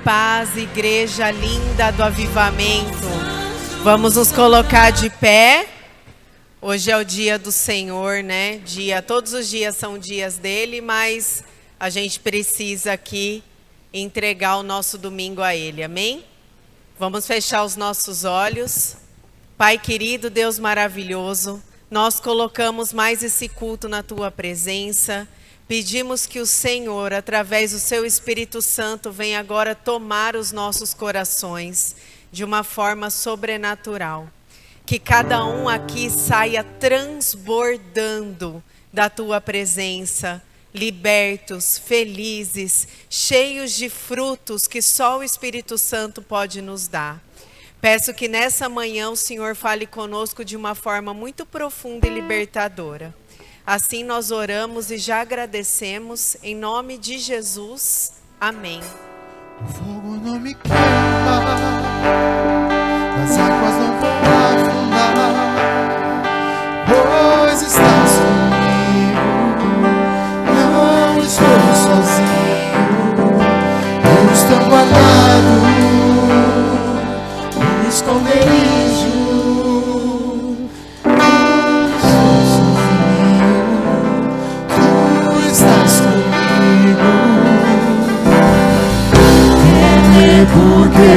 paz, igreja linda do avivamento. Vamos nos colocar de pé. Hoje é o dia do Senhor, né? Todos os dias são dias dele, mas a gente precisa aqui entregar o nosso domingo a ele, amém? Vamos fechar os nossos olhos. Pai querido, Deus maravilhoso, nós colocamos mais esse culto na tua presença. Pedimos que o Senhor, através do seu Espírito Santo, venha agora tomar os nossos corações de uma forma sobrenatural. Que cada um aqui saia transbordando da tua presença, libertos, felizes, cheios de frutos que só o Espírito Santo pode nos dar. Peço que nessa manhã o Senhor fale conosco de uma forma muito profunda e libertadora. Assim nós oramos e já agradecemos, em nome de Jesus. Amém. O fogo não me queima, as águas não vão afundar, pois estás comigo, não estou sozinho. Eu estou guardado no esconderijo. Porque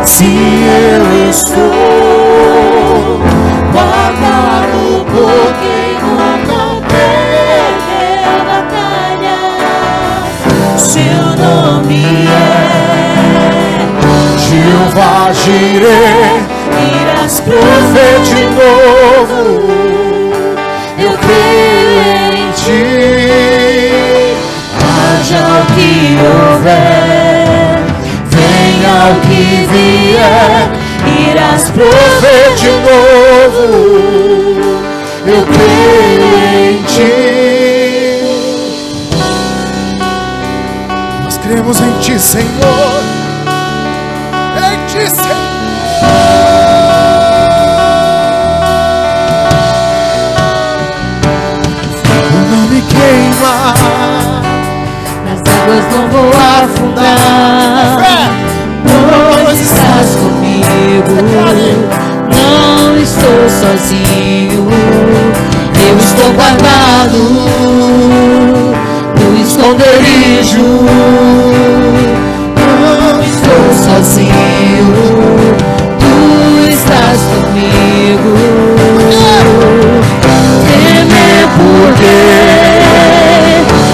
se eu estou guardado por quem nunca perdeu a batalha, seu nome é Jeová Jireh, irás prover de novo. Eu creio em ti, haja o que houver, venha o que vier, irás prover de novo. Eu creio em ti. Nós cremos em ti, Senhor. Em ti, Senhor. Não me queima, as águas não vou afundar, pois estás comigo, não estou sozinho. Eu estou guardado no esconderijo, não estou sozinho. Tu estás comigo, temer porque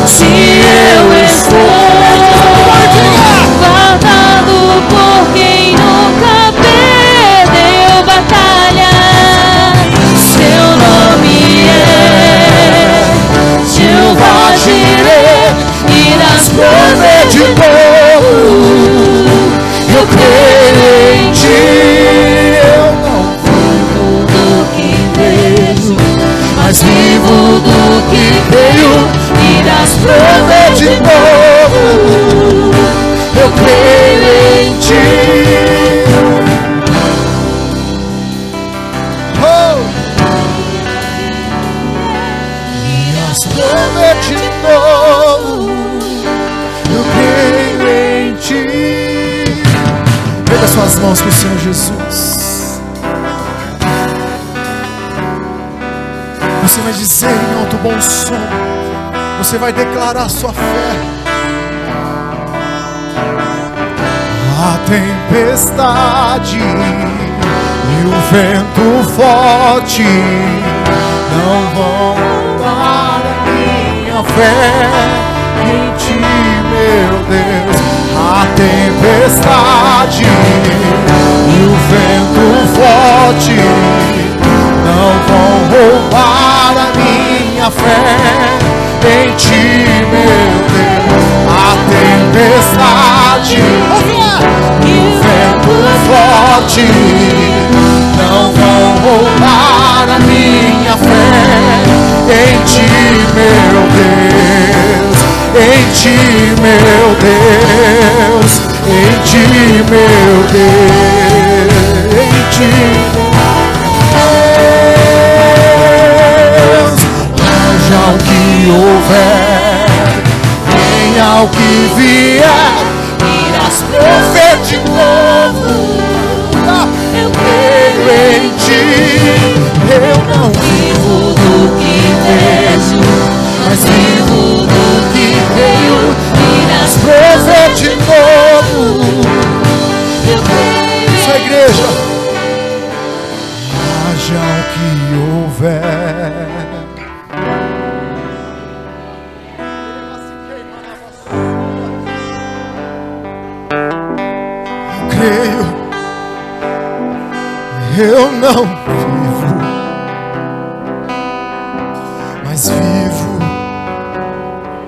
se eu estou guardado por quem nunca perdeu batalha, seu nome é Jeová Jireh, irás prover de novo. Eu creio em ti, eu não vivo do que vejo, mas vivo do que creio. Irás prover de novo. Eu creio em ti. Oh! Irás prover de novo. Eu creio em ti. Pega suas mãos para o Senhor Jesus. Você vai dizer em alto bom som. Você vai declarar sua fé. A tempestade e o vento forte não vão roubar a minha fé em ti, meu Deus. A tempestade e o vento forte não vão roubar a minha fé em ti, meu Deus. A tempestade e o vento forte não vão roubar a minha fé em ti, meu Deus. Em ti, meu Deus. Em ti, meu Deus. Em ti, Deus. Haja o que houver, venha o que vier, houver. Eu creio, eu não vivo, mas vivo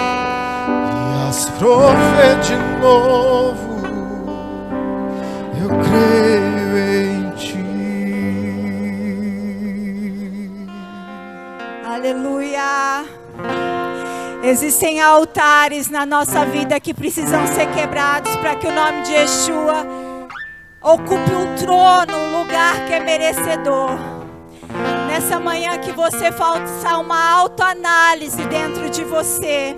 e as prover de novo. Eu creio em ti. Aleluia. Existem altares na nossa vida que precisam ser quebrados para que o nome de Yeshua ocupe um trono, um lugar que é merecedor. Nessa manhã que você faça uma autoanálise dentro de você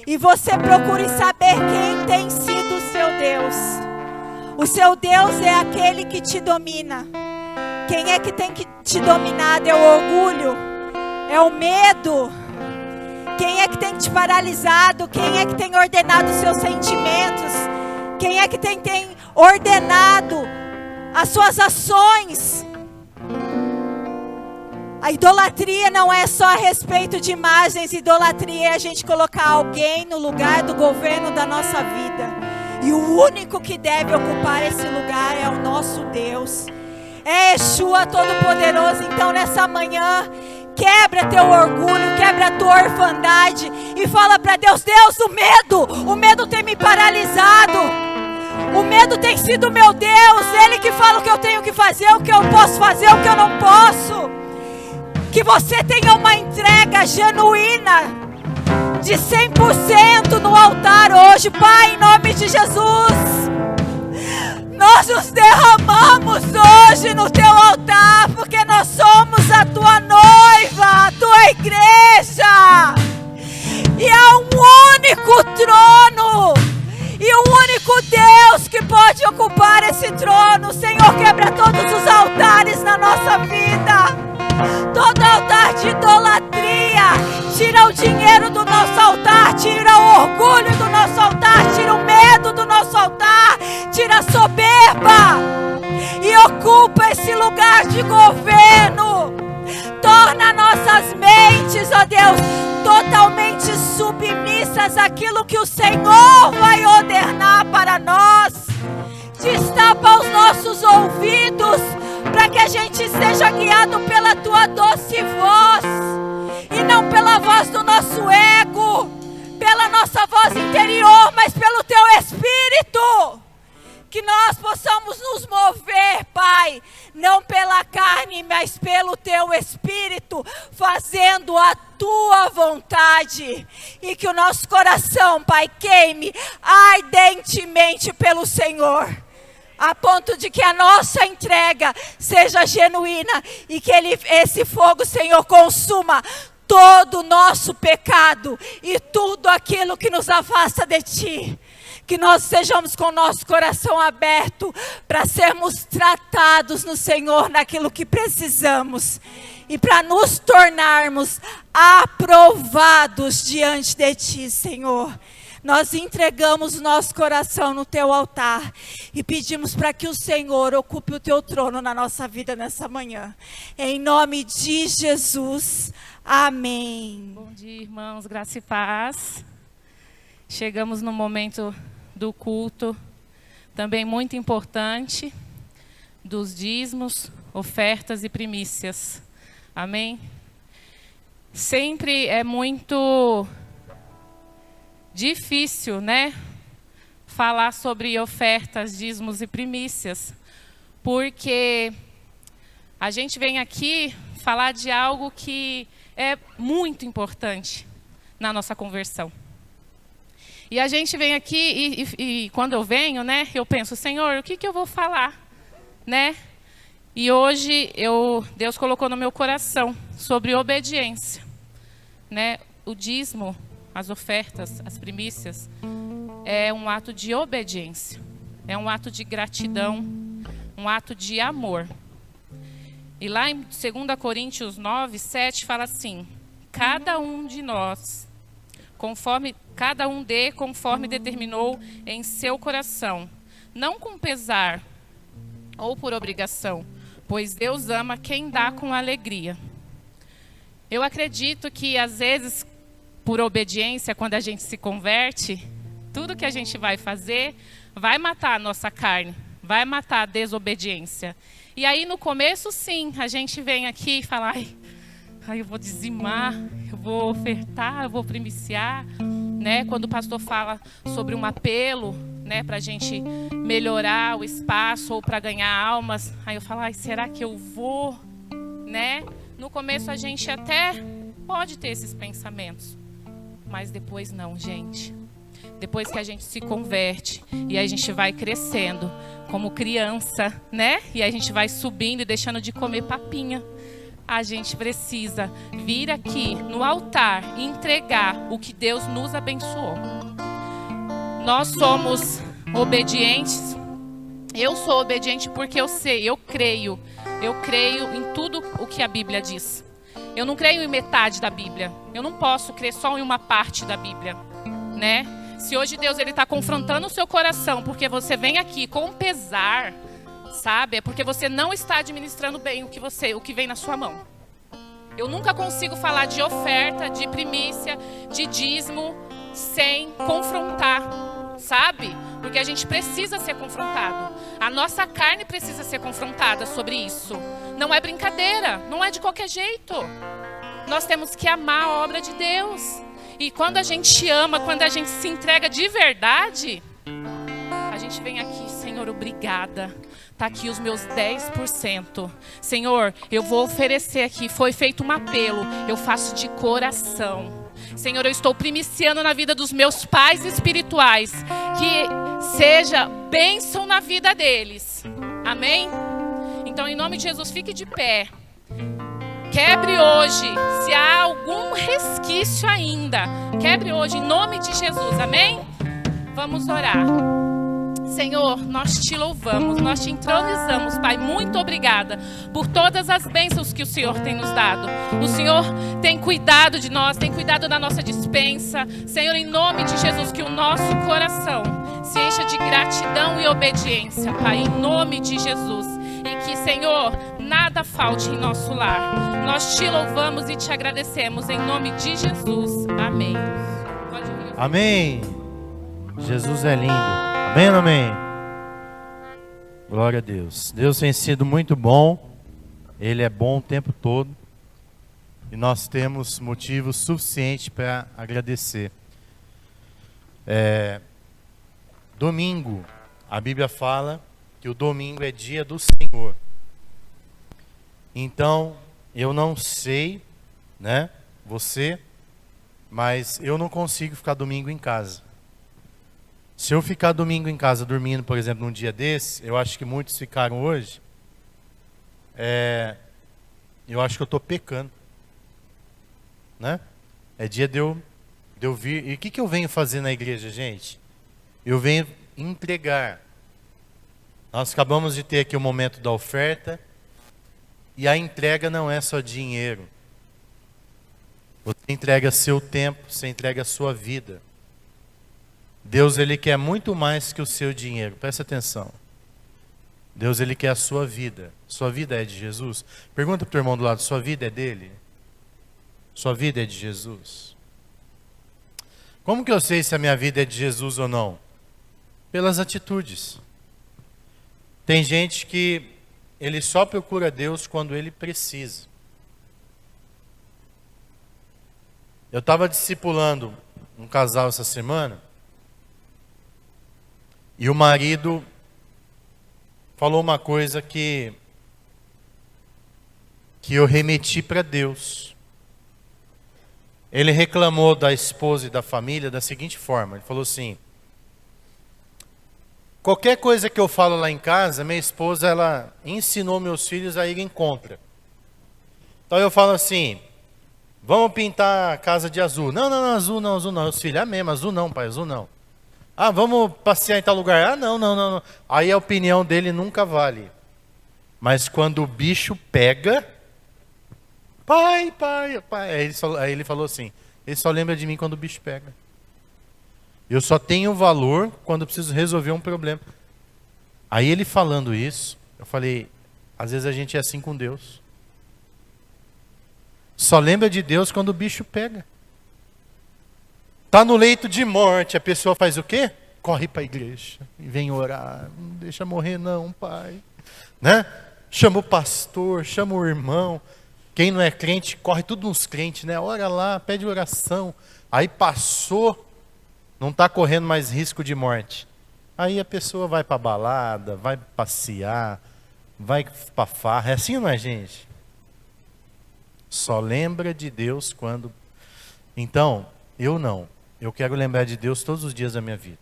e você procure saber quem tem sido o seu Deus. O seu Deus é aquele que te domina. Quem é que tem que te dominar? É o orgulho? É o medo? Quem é que tem te paralisado? Quem é que tem ordenado os seus sentimentos? Quem é que tem ordenado as suas ações? A idolatria não é só a respeito de imagens. Idolatria é a gente colocar alguém no lugar do governo da nossa vida. E o único que deve ocupar esse lugar é o nosso Deus. É Yeshua Todo-Poderoso. Então nessa manhã, quebra teu orgulho, quebra tua orfandade e fala para Deus: Deus, o medo tem me paralisado. O medo tem sido meu Deus. Ele que fala o que eu tenho que fazer, o que eu posso fazer, o que eu não posso. Que você tenha uma entrega genuína de 100% no altar hoje, Pai, em nome de Jesus. Nós nos derramamos hoje no teu altar, porque nós somos a tua noiva, a tua igreja. E há um único trono e um único Deus que pode ocupar esse trono. Senhor, quebra todos os altares na nossa vida. Todo altar de idolatria, tira o dinheiro do nosso altar, tira o orgulho do nosso altar, tira o medo do nosso altar, tira a soberba e ocupa esse lugar de governo. Torna nossas mentes, ó Deus, totalmente submissas àquilo que o Senhor vai ordenar para nós. Destapa os nossos ouvidos para que a gente seja guiado pela tua doce voz e não pela voz do nosso ego, pela nossa voz interior, mas pelo teu Espírito. Que nós possamos nos mover, Pai, não pela carne, mas pelo teu Espírito, fazendo a tua vontade. E que o nosso coração, Pai, queime ardentemente pelo Senhor, a ponto de que a nossa entrega seja genuína e que esse fogo, Senhor, consuma todo o nosso pecado e tudo aquilo que nos afasta de Ti. Que nós estejamos com o nosso coração aberto para sermos tratados no Senhor naquilo que precisamos e para nos tornarmos aprovados diante de Ti, Senhor. Nós entregamos o nosso coração no Teu altar e pedimos para que o Senhor ocupe o Teu trono na nossa vida nessa manhã. Em nome de Jesus, amém. Bom dia, irmãos, graça e paz. Chegamos no momento do culto, também muito importante, dos dízimos, ofertas e primícias. Amém? Sempre é muito difícil, né, falar sobre ofertas, dízimos e primícias, porque a gente vem aqui falar de algo que é muito importante na nossa conversão. E a gente vem aqui e quando eu venho, né, eu penso: Senhor, o que eu vou falar, né? E hoje Deus colocou no meu coração sobre obediência, né? O dízimo, as ofertas, as primícias, é um ato de obediência, é um ato de gratidão, um ato de amor. E lá em 2 Coríntios 9, 7 fala assim: cada um de nós, cada um dê conforme determinou em seu coração, não com pesar ou por obrigação, pois Deus ama quem dá com alegria. Eu acredito que, às vezes, por obediência, quando a gente se converte, tudo que a gente vai fazer vai matar a nossa carne, vai matar a desobediência. E aí, no começo, sim, a gente vem aqui e fala, ai, eu vou dizimar, eu vou ofertar, eu vou primiciar, né? Quando o pastor fala sobre um apelo, né, para a gente melhorar o espaço ou para ganhar almas, aí eu falo, ai, será que eu vou, né? No começo a gente até pode ter esses pensamentos, mas depois não, gente. Depois que a gente se converte e a gente vai crescendo como criança, né? E a gente vai subindo e deixando de comer papinha. A gente precisa vir aqui no altar e entregar o que Deus nos abençoou. Nós somos obedientes. Eu sou obediente porque eu sei, eu creio em tudo o que a Bíblia diz. Eu não creio em metade da Bíblia. Eu não posso crer só em uma parte da Bíblia, né? Se hoje Deus está confrontando o seu coração porque você vem aqui com pesar, sabe? É porque você não está administrando bem o que vem na sua mão. Eu nunca consigo falar de oferta, de primícia, de dízimo, sem confrontar, sabe? Porque a gente precisa ser confrontado. A nossa carne precisa ser confrontada sobre isso. Não é brincadeira, não é de qualquer jeito. Nós temos que amar a obra de Deus. E quando a gente ama, quando a gente se entrega de verdade, a gente vem aqui, Senhor, obrigada. Está aqui os meus 10%. Senhor, eu vou oferecer aqui. Foi feito um apelo. Eu faço de coração. Senhor, eu estou primiciando na vida dos meus pais espirituais. Que seja bênção na vida deles. Amém? Então, em nome de Jesus, fique de pé. Quebre hoje, se há algum resquício ainda. Quebre hoje, em nome de Jesus. Amém? Vamos orar. Senhor, nós te louvamos, nós te entronizamos, Pai. Muito obrigada por todas as bênçãos que o Senhor tem nos dado. O Senhor tem cuidado de nós, tem cuidado da nossa despensa. Senhor, em nome de Jesus, que o nosso coração se encha de gratidão e obediência, Pai, em nome de Jesus. E que, Senhor, nada falte em nosso lar. Nós te louvamos e te agradecemos, em nome de Jesus. Amém. Pode vir. Amém. Jesus é lindo. Amém ou não amém? Glória a Deus. Deus tem sido muito bom. Ele é bom o tempo todo. E nós temos motivos suficientes para agradecer. Domingo, a Bíblia fala que o domingo é dia do Senhor. Então, eu não sei, né, você, mas eu não consigo ficar domingo em casa. Se eu ficar domingo em casa dormindo, por exemplo, num dia desse, eu acho que muitos ficaram hoje, eu acho que eu estou pecando, né? É dia de eu vir. E o que eu venho fazer na igreja, gente? Eu venho entregar. Nós acabamos de ter aqui o momento da oferta, e a entrega não é só dinheiro. Você entrega seu tempo, você entrega a sua vida. Deus, Ele quer muito mais que o seu dinheiro. Presta atenção. Deus, Ele quer a sua vida. Sua vida é de Jesus? Pergunta para o teu irmão do lado, sua vida é dele? Sua vida é de Jesus? Como que eu sei se a minha vida é de Jesus ou não? Pelas atitudes. Tem gente que ele só procura Deus quando ele precisa. Eu estava discipulando um casal essa semana, e o marido falou uma coisa que eu remeti para Deus. Ele reclamou da esposa e da família da seguinte forma. Ele falou assim: qualquer coisa que eu falo lá em casa, minha esposa, ela ensinou meus filhos a irem contra. Então eu falo assim: vamos pintar a casa de azul. Não, azul não. Os filhos, mesmo, azul não, pai, azul não. Ah, vamos passear em tal lugar. Ah, não. Aí a opinião dele nunca vale. Mas quando o bicho pega, pai. Aí ele falou assim: ele só lembra de mim quando o bicho pega. Eu só tenho valor quando eu preciso resolver um problema. Aí ele falando isso, eu falei: às vezes a gente é assim com Deus. Só lembra de Deus quando o bicho pega. Está no leito de morte, a pessoa faz o quê? Corre para a igreja e vem orar. Não deixa morrer não, pai. Né? Chama o pastor, chama o irmão. Quem não é crente, corre tudo uns crentes, né? Ora lá, pede oração. Aí passou, não está correndo mais risco de morte. Aí a pessoa vai para balada, vai passear, vai para farra. É assim ou não é, gente? Só lembra de Deus quando... Então, eu não. Eu quero lembrar de Deus todos os dias da minha vida.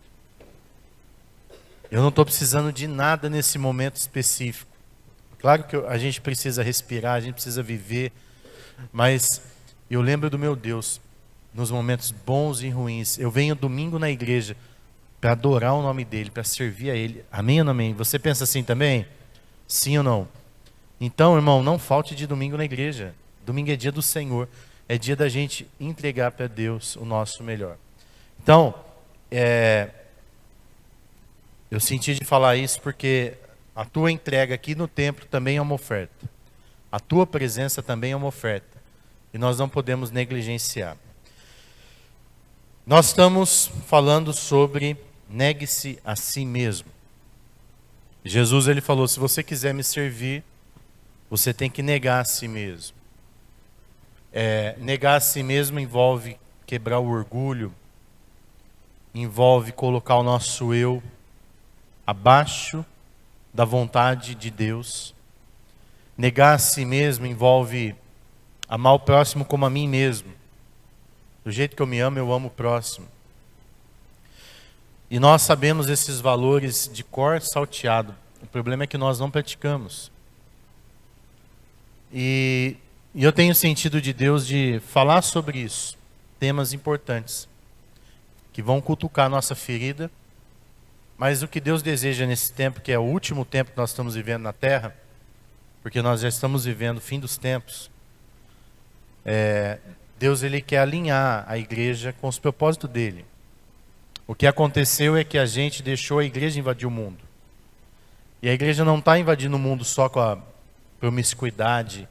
Eu não estou precisando de nada nesse momento específico. Claro que a gente precisa respirar, a gente precisa viver, mas eu lembro do meu Deus nos momentos bons e ruins. Eu venho domingo na igreja para adorar o nome dele, para servir a ele. Amém ou não amém? Você pensa assim também? Sim ou não? Então, irmão, não falte de domingo na igreja. Domingo é dia do Senhor. É dia da gente entregar para Deus o nosso melhor. Então, eu senti de falar isso porque a tua entrega aqui no templo também é uma oferta. A tua presença também é uma oferta. E nós não podemos negligenciar. Nós estamos falando sobre negue-se a si mesmo. Jesus ele falou, se você quiser me servir, você tem que negar a si mesmo. Negar a si mesmo envolve quebrar o orgulho, envolve colocar o nosso eu abaixo da vontade de Deus. Negar a si mesmo envolve amar o próximo como a mim mesmo. Do jeito que eu me amo, eu amo o próximo. E nós sabemos esses valores de cor salteado. O problema é que nós não praticamos. E eu tenho sentido de Deus de falar sobre isso. Temas importantes. Que vão cutucar a nossa ferida. Mas o que Deus deseja nesse tempo, que é o último tempo que nós estamos vivendo na Terra, porque nós já estamos vivendo o fim dos tempos, Deus ele quer alinhar a igreja com os propósitos dele. O que aconteceu é que a gente deixou a igreja invadir o mundo. E a igreja não está invadindo o mundo só com a promiscuidade,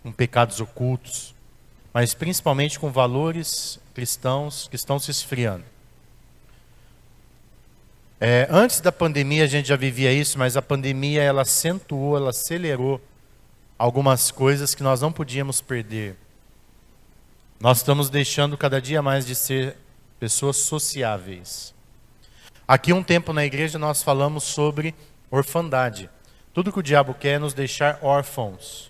com pecados ocultos, mas principalmente com valores cristãos que estão se esfriando. Antes da pandemia a gente já vivia isso, mas a pandemia ela acentuou, ela acelerou algumas coisas que nós não podíamos perder. Nós estamos deixando cada dia mais de ser pessoas sociáveis. Aqui um tempo na igreja nós falamos sobre orfandade. Tudo que o diabo quer é nos deixar órfãos.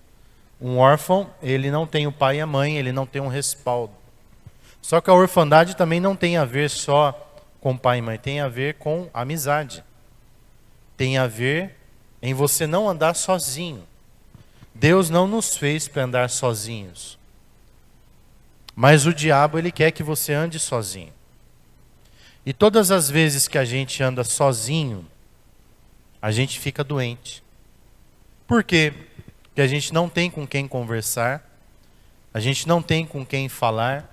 Um órfão, ele não tem o pai e a mãe, ele não tem um respaldo. Só que a orfandade também não tem a ver só com pai e mãe, tem a ver com amizade. Tem a ver em você não andar sozinho. Deus não nos fez para andar sozinhos. Mas o diabo, ele quer que você ande sozinho. E todas as vezes que a gente anda sozinho, a gente fica doente. Por quê? Porque a gente não tem com quem conversar, a gente não tem com quem falar,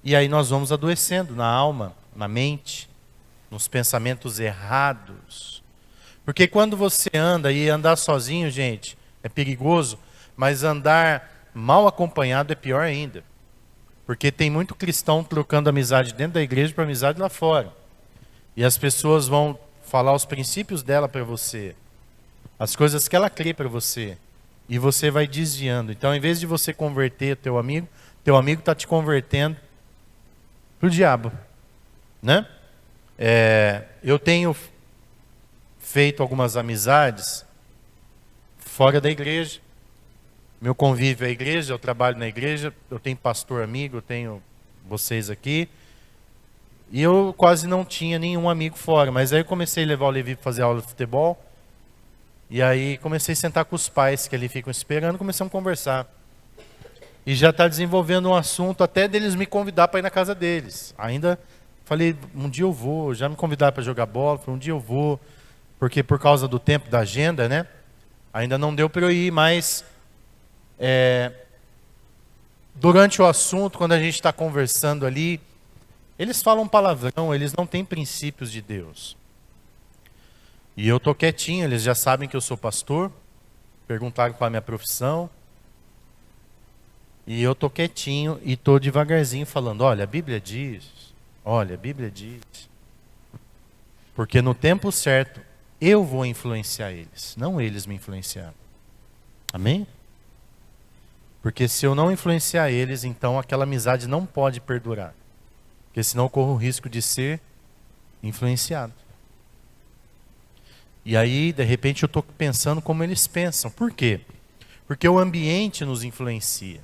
e aí nós vamos adoecendo na alma, na mente, nos pensamentos errados. Porque quando você anda, e andar sozinho, gente, é perigoso, mas andar mal acompanhado é pior ainda. Porque tem muito cristão trocando amizade dentro da igreja para amizade lá fora. E as pessoas vão falar os princípios dela para você, as coisas que ela crê para você, e você vai desviando. Então, em vez de você converter teu amigo está te convertendo para o diabo. Né? Eu tenho feito algumas amizades fora da igreja. Meu convívio é a igreja, eu trabalho na igreja, eu tenho pastor amigo, eu tenho vocês aqui. E eu quase não tinha nenhum amigo fora, mas aí eu comecei a levar o Levi para fazer aula de futebol. E aí comecei a sentar com os pais que ali ficam esperando, começamos a conversar. E já está desenvolvendo um assunto até deles me convidar para ir na casa deles. Ainda falei, um dia eu vou, já me convidaram para jogar bola, falei, um dia eu vou, porque por causa do tempo da agenda, né? Ainda não deu para eu ir, mas durante o assunto, quando a gente está conversando ali, eles falam palavrão, eles não têm princípios de Deus. E eu estou quietinho, eles já sabem que eu sou pastor, perguntaram qual é a minha profissão. E eu tô quietinho e tô devagarzinho falando, olha, a Bíblia diz, olha, a Bíblia diz. Porque no tempo certo, eu vou influenciar eles, não eles me influenciaram. Amém? Porque se eu não influenciar eles, então aquela amizade não pode perdurar. Porque senão eu corro o risco de ser influenciado. E aí, de repente, eu estou pensando como eles pensam. Por quê? Porque o ambiente nos influencia.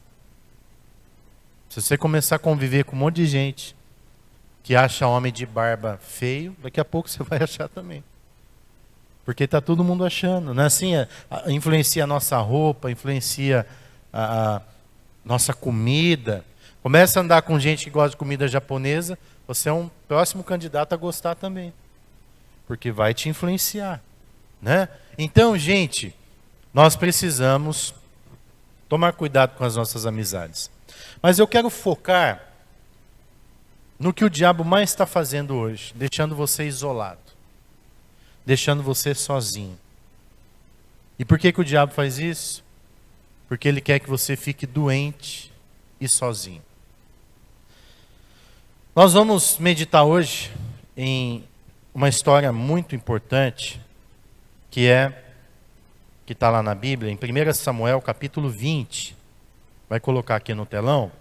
Se você começar a conviver com um monte de gente que acha homem de barba feio, daqui a pouco você vai achar também. Porque está todo mundo achando. Não é assim? Influencia a nossa roupa, influencia a nossa comida. Começa a andar com gente que gosta de comida japonesa, você é um próximo candidato a gostar também. Porque vai te influenciar. Né? Então, gente, nós precisamos tomar cuidado com as nossas amizades. Mas eu quero focar no que o diabo mais está fazendo hoje, deixando você isolado, deixando você sozinho. E por que o diabo faz isso? Porque ele quer que você fique doente e sozinho. Nós vamos meditar hoje em uma história muito importante, que está lá na Bíblia, em 1 Samuel capítulo 20. Vai colocar aqui no telão.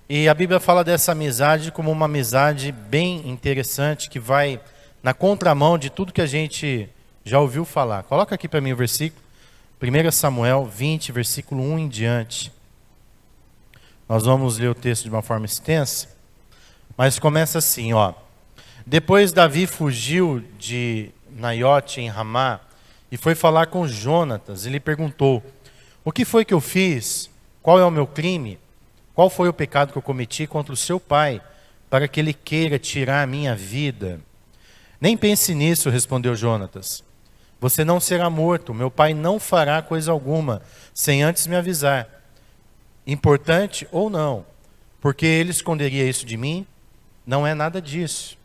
E a Bíblia fala dessa amizade como uma amizade bem interessante, que vai na contramão de tudo que a gente já ouviu falar. Coloca aqui para mim o versículo. 1 Samuel 20, versículo 1 em diante. Nós vamos ler o texto de uma forma extensa, mas começa assim, ó. Depois Davi fugiu de Naiote em Ramá e foi falar com Jonatas. Ele perguntou: o que foi que eu fiz? Qual é o meu crime? Qual foi o pecado que eu cometi contra o seu pai, para que ele queira tirar a minha vida? Nem pense nisso, respondeu Jonatas. Você não será morto, meu pai não fará coisa alguma, sem antes me avisar. Importante ou não, porque ele esconderia isso de mim? Não é nada disso.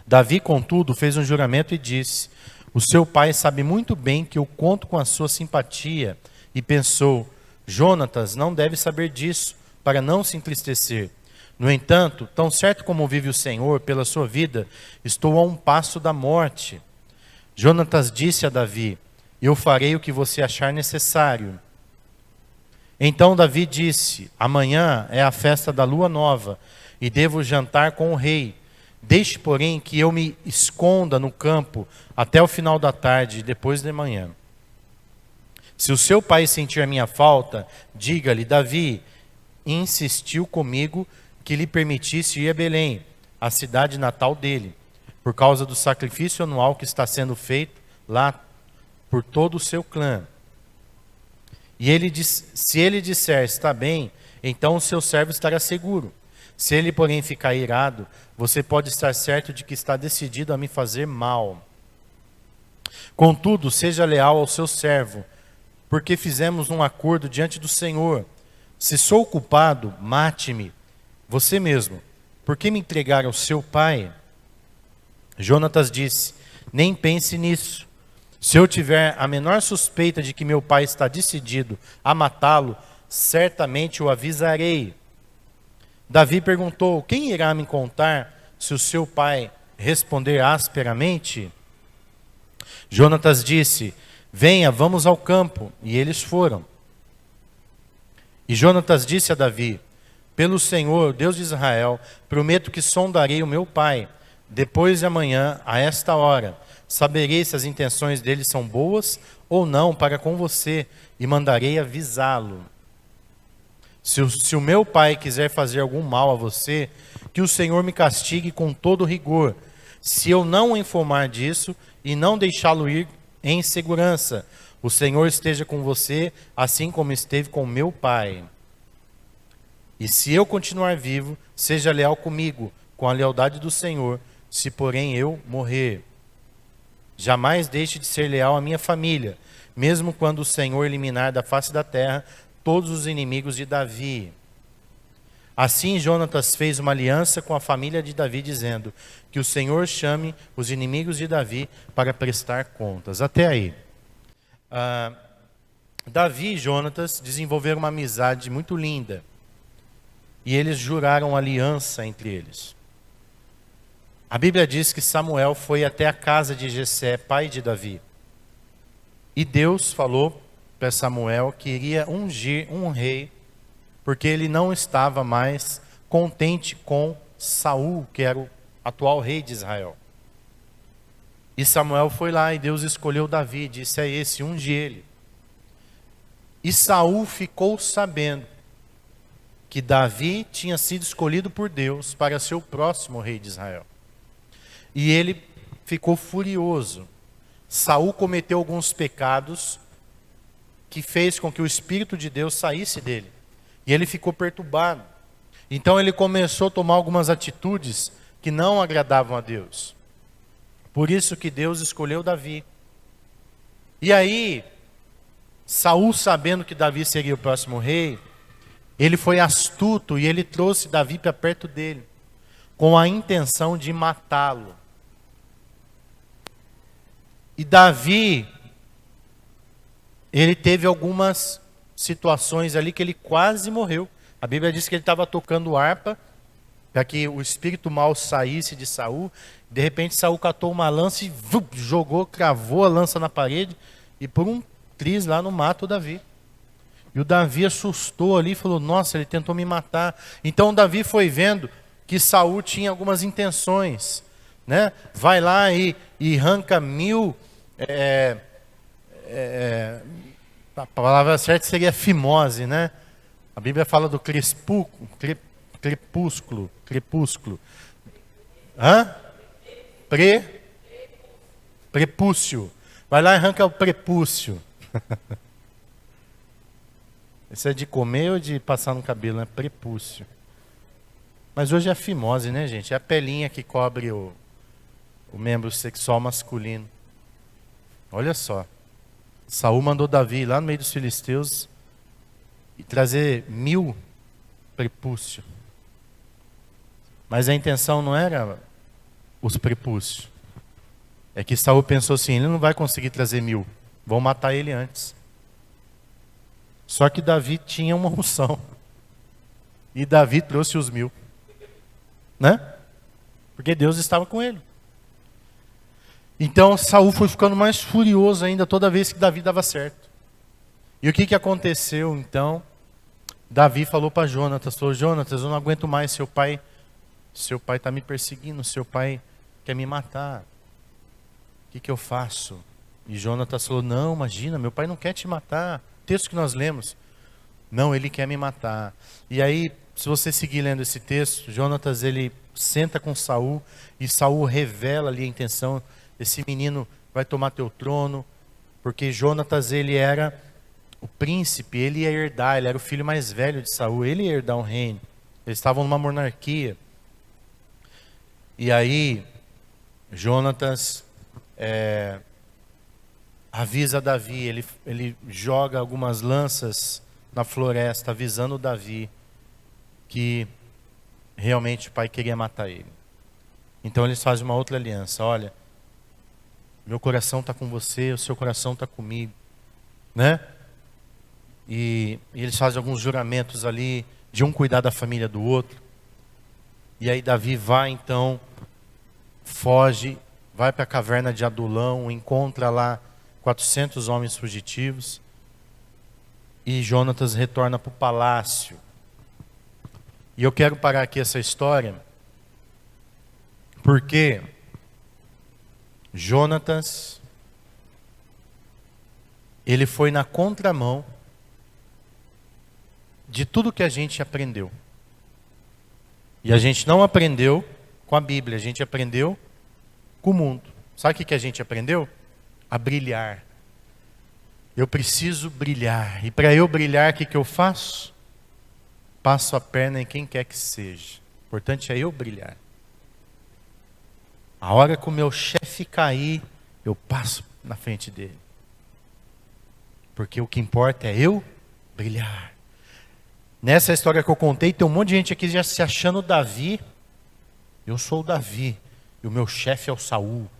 Davi, contudo, fez um juramento e disse: o seu pai sabe muito bem que eu conto com a sua simpatia. E pensou: Jonatas não deve saber disso, para não se entristecer. No entanto, tão certo como vive o Senhor pela sua vida, estou a um passo da morte. Jonatas disse a Davi: eu farei o que você achar necessário. Então Davi disse: amanhã é a festa da lua nova, e devo jantar com o rei. Deixe, porém, que eu me esconda no campo até o final da tarde, depois de manhã. Se o seu pai sentir a minha falta, diga-lhe: Davi insistiu comigo que lhe permitisse ir a Belém, a cidade natal dele, por causa do sacrifício anual que está sendo feito lá por todo o seu clã. E se ele disser: está bem, então o seu servo estará seguro. Se ele, porém, ficar irado, você pode estar certo de que está decidido a me fazer mal. Contudo, seja leal ao seu servo, porque fizemos um acordo diante do Senhor. Se sou culpado, mate-me você mesmo. Por que me entregar ao seu pai? Jonatas disse: nem pense nisso. Se eu tiver a menor suspeita de que meu pai está decidido a matá-lo, certamente o avisarei. Davi perguntou: quem irá me contar se o seu pai responder asperamente? Jonatas disse: venha, vamos ao campo. E eles foram. E Jonatas disse a Davi: pelo Senhor, Deus de Israel, prometo que sondarei o meu pai. Depois de amanhã, a esta hora, saberei se as intenções dele são boas ou não para com você, e mandarei avisá-lo. Se o meu pai quiser fazer algum mal a você, que o Senhor me castigue com todo rigor. Se eu não o informar disso e não deixá-lo ir em segurança, o Senhor esteja com você, assim como esteve com meu pai. E se eu continuar vivo, seja leal comigo, com a lealdade do Senhor, se porém eu morrer. Jamais deixe de ser leal à minha família, mesmo quando o Senhor eliminar da face da terra todos os inimigos de Davi. Assim Jonatas fez uma aliança com a família de Davi, dizendo: que o Senhor chame os inimigos de Davi para prestar contas. Até aí. Davi e Jonatas desenvolveram uma amizade muito linda. E eles juraram aliança entre eles. A Bíblia diz que Samuel foi até a casa de Jessé, pai de Davi. E Deus falou para Samuel que iria ungir um rei, porque ele não estava mais contente com Saul, que era o atual rei de Israel. E Samuel foi lá e Deus escolheu Davi, disse: é esse, unge ele. E Saul ficou sabendo que Davi tinha sido escolhido por Deus para ser o próximo rei de Israel. E ele ficou furioso. Saul cometeu alguns pecados que fez com que o Espírito de Deus saísse dele. E ele ficou perturbado. Então ele começou a tomar algumas atitudes que não agradavam a Deus. Por isso que Deus escolheu Davi. E aí, Saul, sabendo que Davi seria o próximo rei, ele foi astuto e ele trouxe Davi para perto dele, com a intenção de matá-lo. E Davi, ele teve algumas situações ali que ele quase morreu. A Bíblia diz que ele estava tocando harpa para que o espírito mau saísse de Saul. De repente Saul catou uma lança e jogou, cravou a lança na parede e por um triz lá no mato Davi. E o Davi assustou ali e falou: nossa, ele tentou me matar. Então Davi foi vendo que Saul tinha algumas intenções, né? Vai lá e arranca 1000, a palavra certa seria fimose, né? A Bíblia fala do crepúsculo. Hã? Prepúcio. Vai lá e arranca o prepúcio. Isso é de comer ou de passar no cabelo, né? Prepúcio. Mas hoje é fimose, né, gente? É a pelinha que cobre o membro sexual masculino. Olha só. Saul mandou Davi ir lá no meio dos filisteus e trazer 1000 prepúcio. Mas a intenção não era os prepúcios. É que Saul pensou assim: ele não vai conseguir trazer 1000. Vão matar ele antes. Só que Davi tinha uma unção. E Davi trouxe os 1000. Né? Porque Deus estava com ele. Então Saul foi ficando mais furioso ainda toda vez que Davi dava certo. E o que aconteceu então? Davi falou para Jonatas, falou: Jonatas, eu não aguento mais, seu pai está me perseguindo, seu pai quer me matar. O que eu faço? E Jonatas falou: não, imagina, meu pai não quer te matar. Texto que nós lemos. Não, ele quer me matar. E aí, se você seguir lendo esse texto, Jonatas, ele senta com Saul e Saul revela ali a intenção: esse menino vai tomar teu trono, porque Jonatas, ele era o príncipe, ele ia herdar, ele era o filho mais velho de Saul, ele ia herdar um reino. Eles estavam numa monarquia. E aí, Jonatas avisa Davi, ele joga algumas lanças na floresta, avisando Davi que realmente o pai queria matar ele. Então eles fazem uma outra aliança: olha, meu coração está com você, o seu coração está comigo, né? E eles fazem alguns juramentos ali, de um cuidar da família do outro. E aí Davi vai então, foge, vai para a caverna de Adulão, encontra lá 400 homens fugitivos. E Jonatas retorna para o palácio. E eu quero parar aqui essa história, porque Jonatas, ele foi na contramão de tudo que a gente aprendeu. E a gente não aprendeu com a Bíblia, a gente aprendeu com o mundo. Sabe o que a gente aprendeu? A brilhar. Eu preciso brilhar. E para eu brilhar, o que eu faço? Passo a perna em quem quer que seja. O importante é eu brilhar. A hora que o meu chefe cair, eu passo na frente dele. Porque o que importa é eu brilhar. Nessa história que eu contei, tem um monte de gente aqui já se achando Davi. Eu sou o Davi. E o meu chefe é o Saul.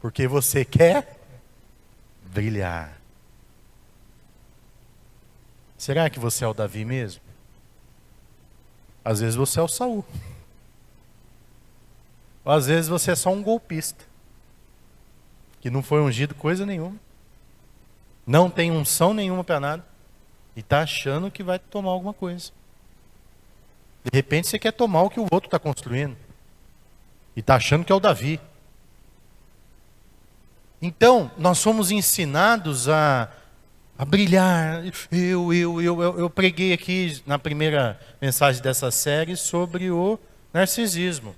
Porque você quer brilhar. Será que você é o Davi mesmo? Às vezes você é o Saul. Ou às vezes você é só um golpista, que não foi ungido coisa nenhuma, não tem unção nenhuma para nada, e está achando que vai tomar alguma coisa. De repente você quer tomar o que o outro está construindo, e está achando que é o Davi. Então, nós somos ensinados a brilhar. Eu preguei aqui na primeira mensagem dessa série sobre o narcisismo.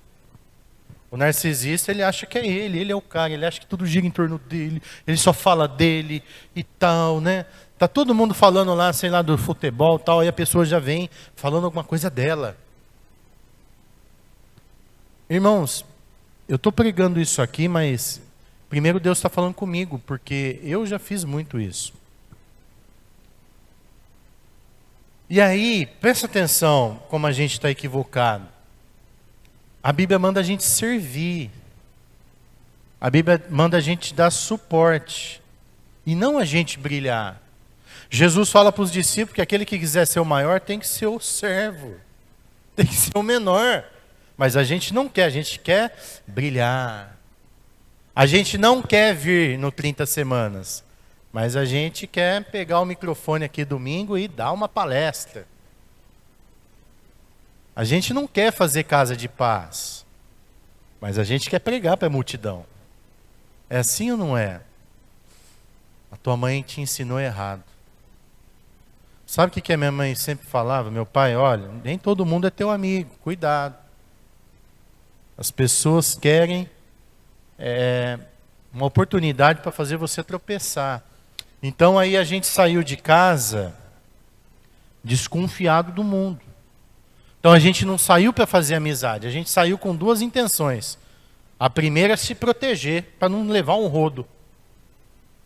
O narcisista, ele acha que é ele é o cara, ele acha que tudo gira em torno dele, ele só fala dele e tal, né? Tá todo mundo falando lá, sei lá, do futebol e tal, aí a pessoa já vem falando alguma coisa dela. Irmãos, eu estou pregando isso aqui, mas primeiro Deus está falando comigo, porque eu já fiz muito isso. E aí, presta atenção como a gente está equivocado. A Bíblia manda a gente servir. A Bíblia manda a gente dar suporte. E não a gente brilhar. Jesus fala para os discípulos que aquele que quiser ser o maior tem que ser o servo. Tem que ser o menor. Mas a gente não quer, a gente quer brilhar. A gente não quer vir no 30 semanas. Mas a gente quer pegar o microfone aqui domingo e dar uma palestra. A gente não quer fazer casa de paz, mas a gente quer pregar para a multidão. É assim ou não é? A tua mãe te ensinou errado. Sabe o que a minha mãe sempre falava? Meu pai, olha, nem todo mundo é teu amigo, cuidado. As pessoas querem uma oportunidade para fazer você tropeçar. Então aí a gente saiu de casa desconfiado do mundo. Então a gente não saiu para fazer amizade, a gente saiu com duas intenções. A primeira é se proteger, para não levar um rodo.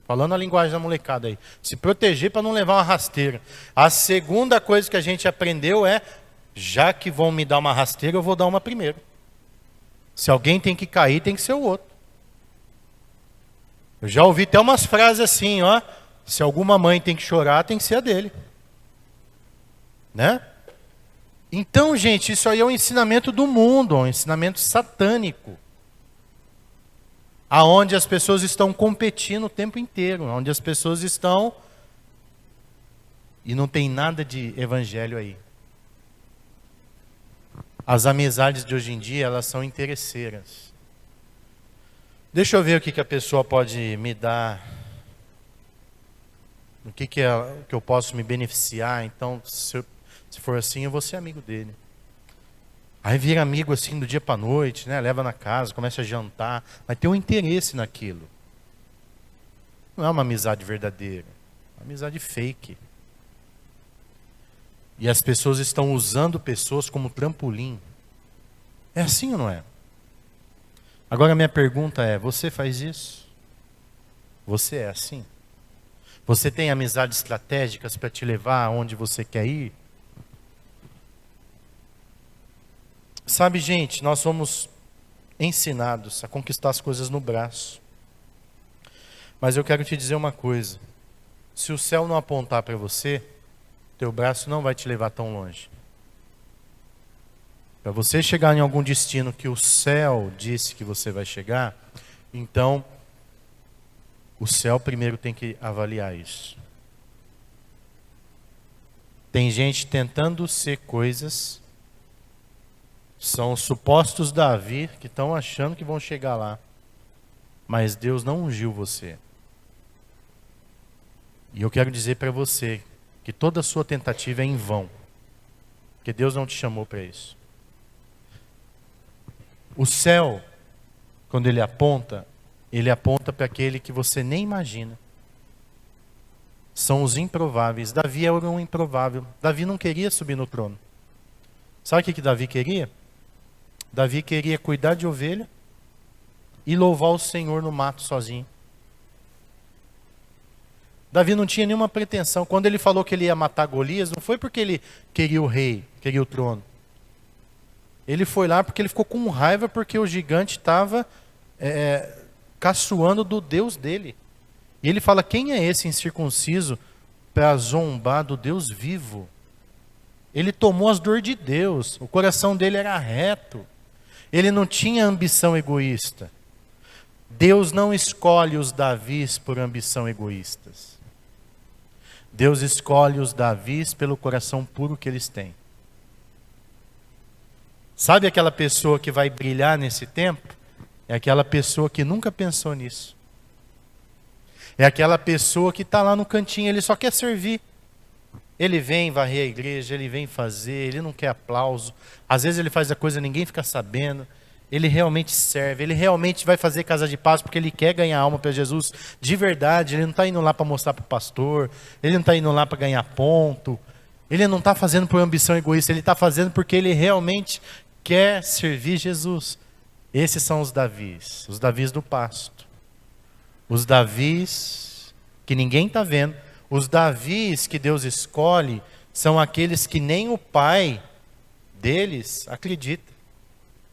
Falando a linguagem da molecada aí. Se proteger para não levar uma rasteira. A segunda coisa que a gente aprendeu é, já que vão me dar uma rasteira, eu vou dar uma primeiro. Se alguém tem que cair, tem que ser o outro. Eu já ouvi até umas frases assim, ó. Se alguma mãe tem que chorar, tem que ser a dele. Né? Então, gente, isso aí é um ensinamento do mundo, um ensinamento satânico. Aonde as pessoas estão competindo o tempo inteiro, onde as pessoas estão e não tem nada de evangelho aí. As amizades de hoje em dia, elas são interesseiras. Deixa eu ver o que a pessoa pode me dar, o que eu posso me beneficiar. Então, se for assim, eu vou ser amigo dele. Aí vira amigo assim do dia para a noite, né? Leva na casa, começa a jantar, mas tem um interesse naquilo. Não é uma amizade verdadeira, é uma amizade fake. E as pessoas estão usando pessoas como trampolim. É assim ou não é? Agora a minha pergunta é, você faz isso? Você é assim? Você tem amizades estratégicas para te levar aonde você quer ir? Sabe, gente, nós somos ensinados a conquistar as coisas no braço. Mas eu quero te dizer uma coisa. Se o céu não apontar para você, teu braço não vai te levar tão longe. Para você chegar em algum destino que o céu disse que você vai chegar, então o céu primeiro tem que avaliar isso. Tem gente tentando ser coisas, são os supostos Davi que estão achando que vão chegar lá. Mas Deus não ungiu você. E eu quero dizer para você que toda a sua tentativa é em vão. Porque Deus não te chamou para isso. O céu, quando ele aponta para aquele que você nem imagina. São os improváveis. Davi era um improvável. Davi não queria subir no trono. Sabe o que Davi queria? Davi queria cuidar de ovelha e louvar o Senhor no mato sozinho. Davi não tinha nenhuma pretensão. Quando ele falou que ele ia matar Golias, não foi porque ele queria o rei, queria o trono. Ele foi lá porque ele ficou com raiva porque o gigante estava caçoando do Deus dele. E ele fala, quem é esse incircunciso para zombar do Deus vivo. Ele tomou as dores de Deus. O coração dele era reto. Ele não tinha ambição egoísta. Deus não escolhe os Davis por ambição egoístas. Deus escolhe os Davis pelo coração puro que eles têm. Sabe aquela pessoa que vai brilhar nesse tempo? É aquela pessoa que nunca pensou nisso. É aquela pessoa que está lá no cantinho, ele só quer servir. Ele vem varrer a igreja, ele vem fazer, ele não quer aplauso. Às vezes ele faz a coisa e ninguém fica sabendo. Ele realmente serve, ele realmente vai fazer casa de paz porque ele quer ganhar alma para Jesus de verdade. Ele não está indo lá para mostrar para o pastor, ele não está indo lá para ganhar ponto. Ele não está fazendo por ambição egoísta, ele está fazendo porque ele realmente quer servir Jesus. Esses são os Davis do pasto. Os Davis que ninguém está vendo. Os Davis que Deus escolhe são aqueles que nem o pai deles acredita.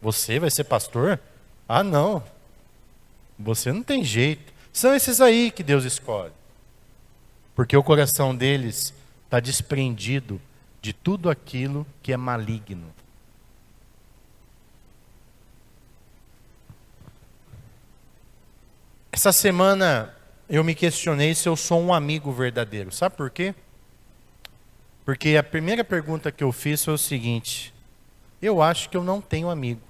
Você vai ser pastor? Ah, não. Você não tem jeito. São esses aí que Deus escolhe. Porque o coração deles está desprendido de tudo aquilo que é maligno. Essa semana eu me questionei se eu sou um amigo verdadeiro. Sabe por quê? Porque a primeira pergunta que eu fiz foi o seguinte: eu acho que eu não tenho amigo.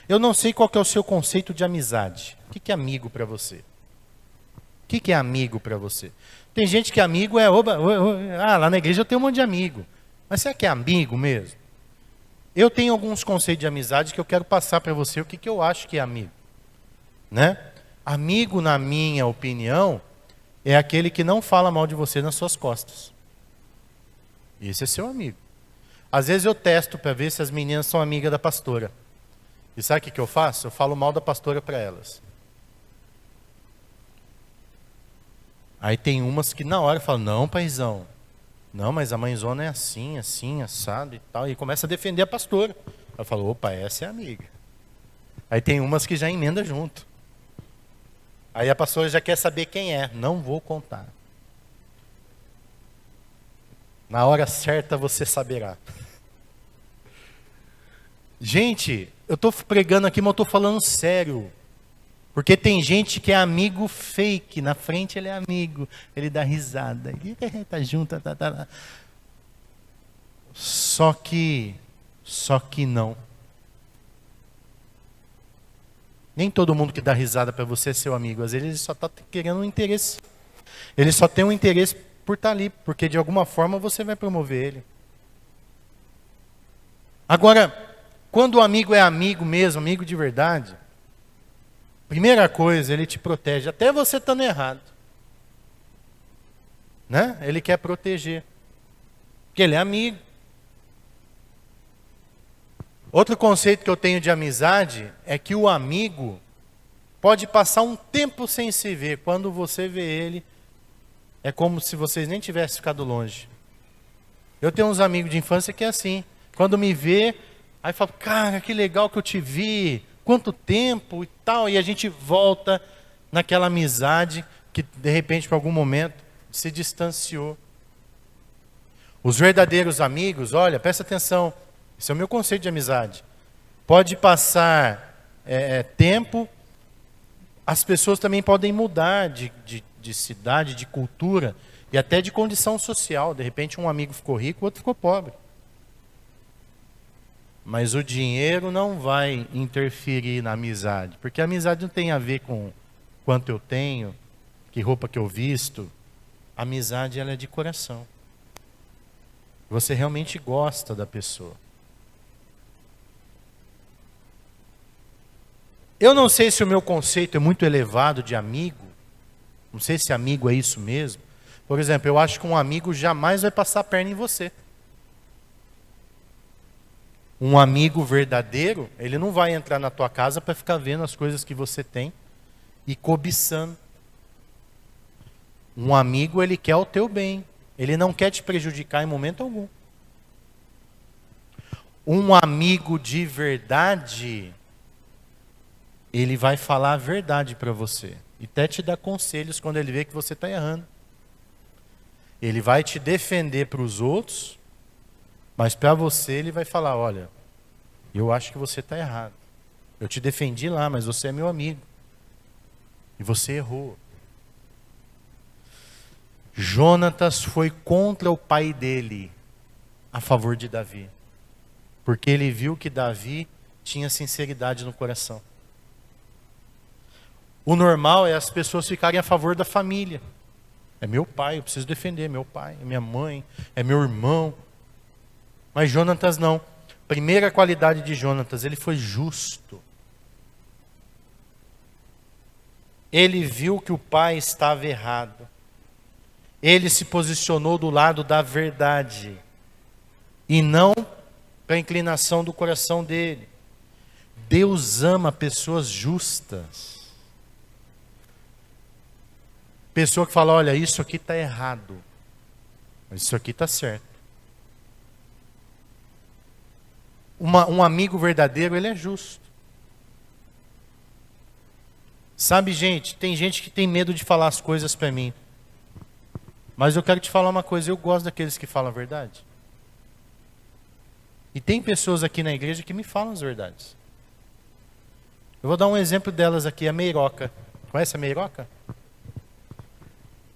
Eu não sei qual que é o seu conceito de amizade. O que é amigo para você? O que é amigo para você? Tem gente que amigo é... lá na igreja eu tenho um monte de amigo. Mas será que é amigo mesmo? Eu tenho alguns conceitos de amizade que eu quero passar para você o que eu acho que é amigo. Né? Amigo, na minha opinião, é aquele que não fala mal de você nas suas costas. Esse é seu amigo. Às vezes eu testo para ver se as meninas são amigas da pastora. E sabe o que eu faço? Eu falo mal da pastora para elas. Aí tem umas que na hora falam: não, paizão. Não, mas a mãezona é assim, assim, assado e tal. E começa a defender a pastora. Eu falo: opa, essa é a amiga. Aí tem umas que já emenda junto. Aí a pastora já quer saber quem é. Não vou contar. Na hora certa você saberá. Gente, eu estou pregando aqui, mas eu estou falando sério. Porque tem gente que é amigo fake. Na frente ele é amigo. Ele dá risada. Ele tá junto. Tá. Só que não. Nem todo mundo que dá risada para você é seu amigo. Às vezes ele só está querendo um interesse. Ele só tem um interesse por estar ali. Porque de alguma forma você vai promover ele. Agora, quando o amigo é amigo mesmo, amigo de verdade, primeira coisa, ele te protege, até você estando errado. Né? Ele quer proteger. Porque ele é amigo. Outro conceito que eu tenho de amizade é que o amigo pode passar um tempo sem se ver. Quando você vê ele, é como se vocês nem tivessem ficado longe. Eu tenho uns amigos de infância que é assim. Quando me vê, aí fala: cara, que legal que eu te vi. Quanto tempo e tal. E a gente volta naquela amizade que, de repente, por algum momento, se distanciou. Os verdadeiros amigos, olha, presta atenção. Esse é o meu conceito de amizade. Pode passar tempo, as pessoas também podem mudar de cidade, de cultura e até de condição social. De repente um amigo ficou rico, o outro ficou pobre. Mas o dinheiro não vai interferir na amizade. Porque a amizade não tem a ver com quanto eu tenho, que roupa que eu visto. A amizade, ela é de coração. Você realmente gosta da pessoa. Eu não sei se o meu conceito é muito elevado de amigo. Não sei se amigo é isso mesmo. Por exemplo, eu acho que um amigo jamais vai passar a perna em você. Um amigo verdadeiro, ele não vai entrar na tua casa para ficar vendo as coisas que você tem e cobiçando. Um amigo, ele quer o teu bem. Ele não quer te prejudicar em momento algum. Um amigo de verdade, ele vai falar a verdade para você. E até te dar conselhos quando ele vê que você está errando. Ele vai te defender para os outros, mas para você ele vai falar, olha, eu acho que você está errado. Eu te defendi lá, mas você é meu amigo. E você errou. Jonatas foi contra o pai dele a favor de Davi. Porque ele viu que Davi tinha sinceridade no coração. O normal é as pessoas ficarem a favor da família. É meu pai, eu preciso defender meu pai, é minha mãe, é meu irmão. Mas Jonatas não. Primeira qualidade de Jonatas, ele foi justo. Ele viu que o pai estava errado. Ele se posicionou do lado da verdade. E não para a inclinação do coração dele. Deus ama pessoas justas. Pessoa que fala, olha, isso aqui está errado. Mas isso aqui está certo. Um amigo verdadeiro, ele é justo. Sabe, gente, tem gente que tem medo de falar as coisas para mim. Mas eu quero te falar uma coisa, eu gosto daqueles que falam a verdade. E tem pessoas aqui na igreja que me falam as verdades. Eu vou dar um exemplo delas aqui, a Meiroca. Conhece a Meiroca?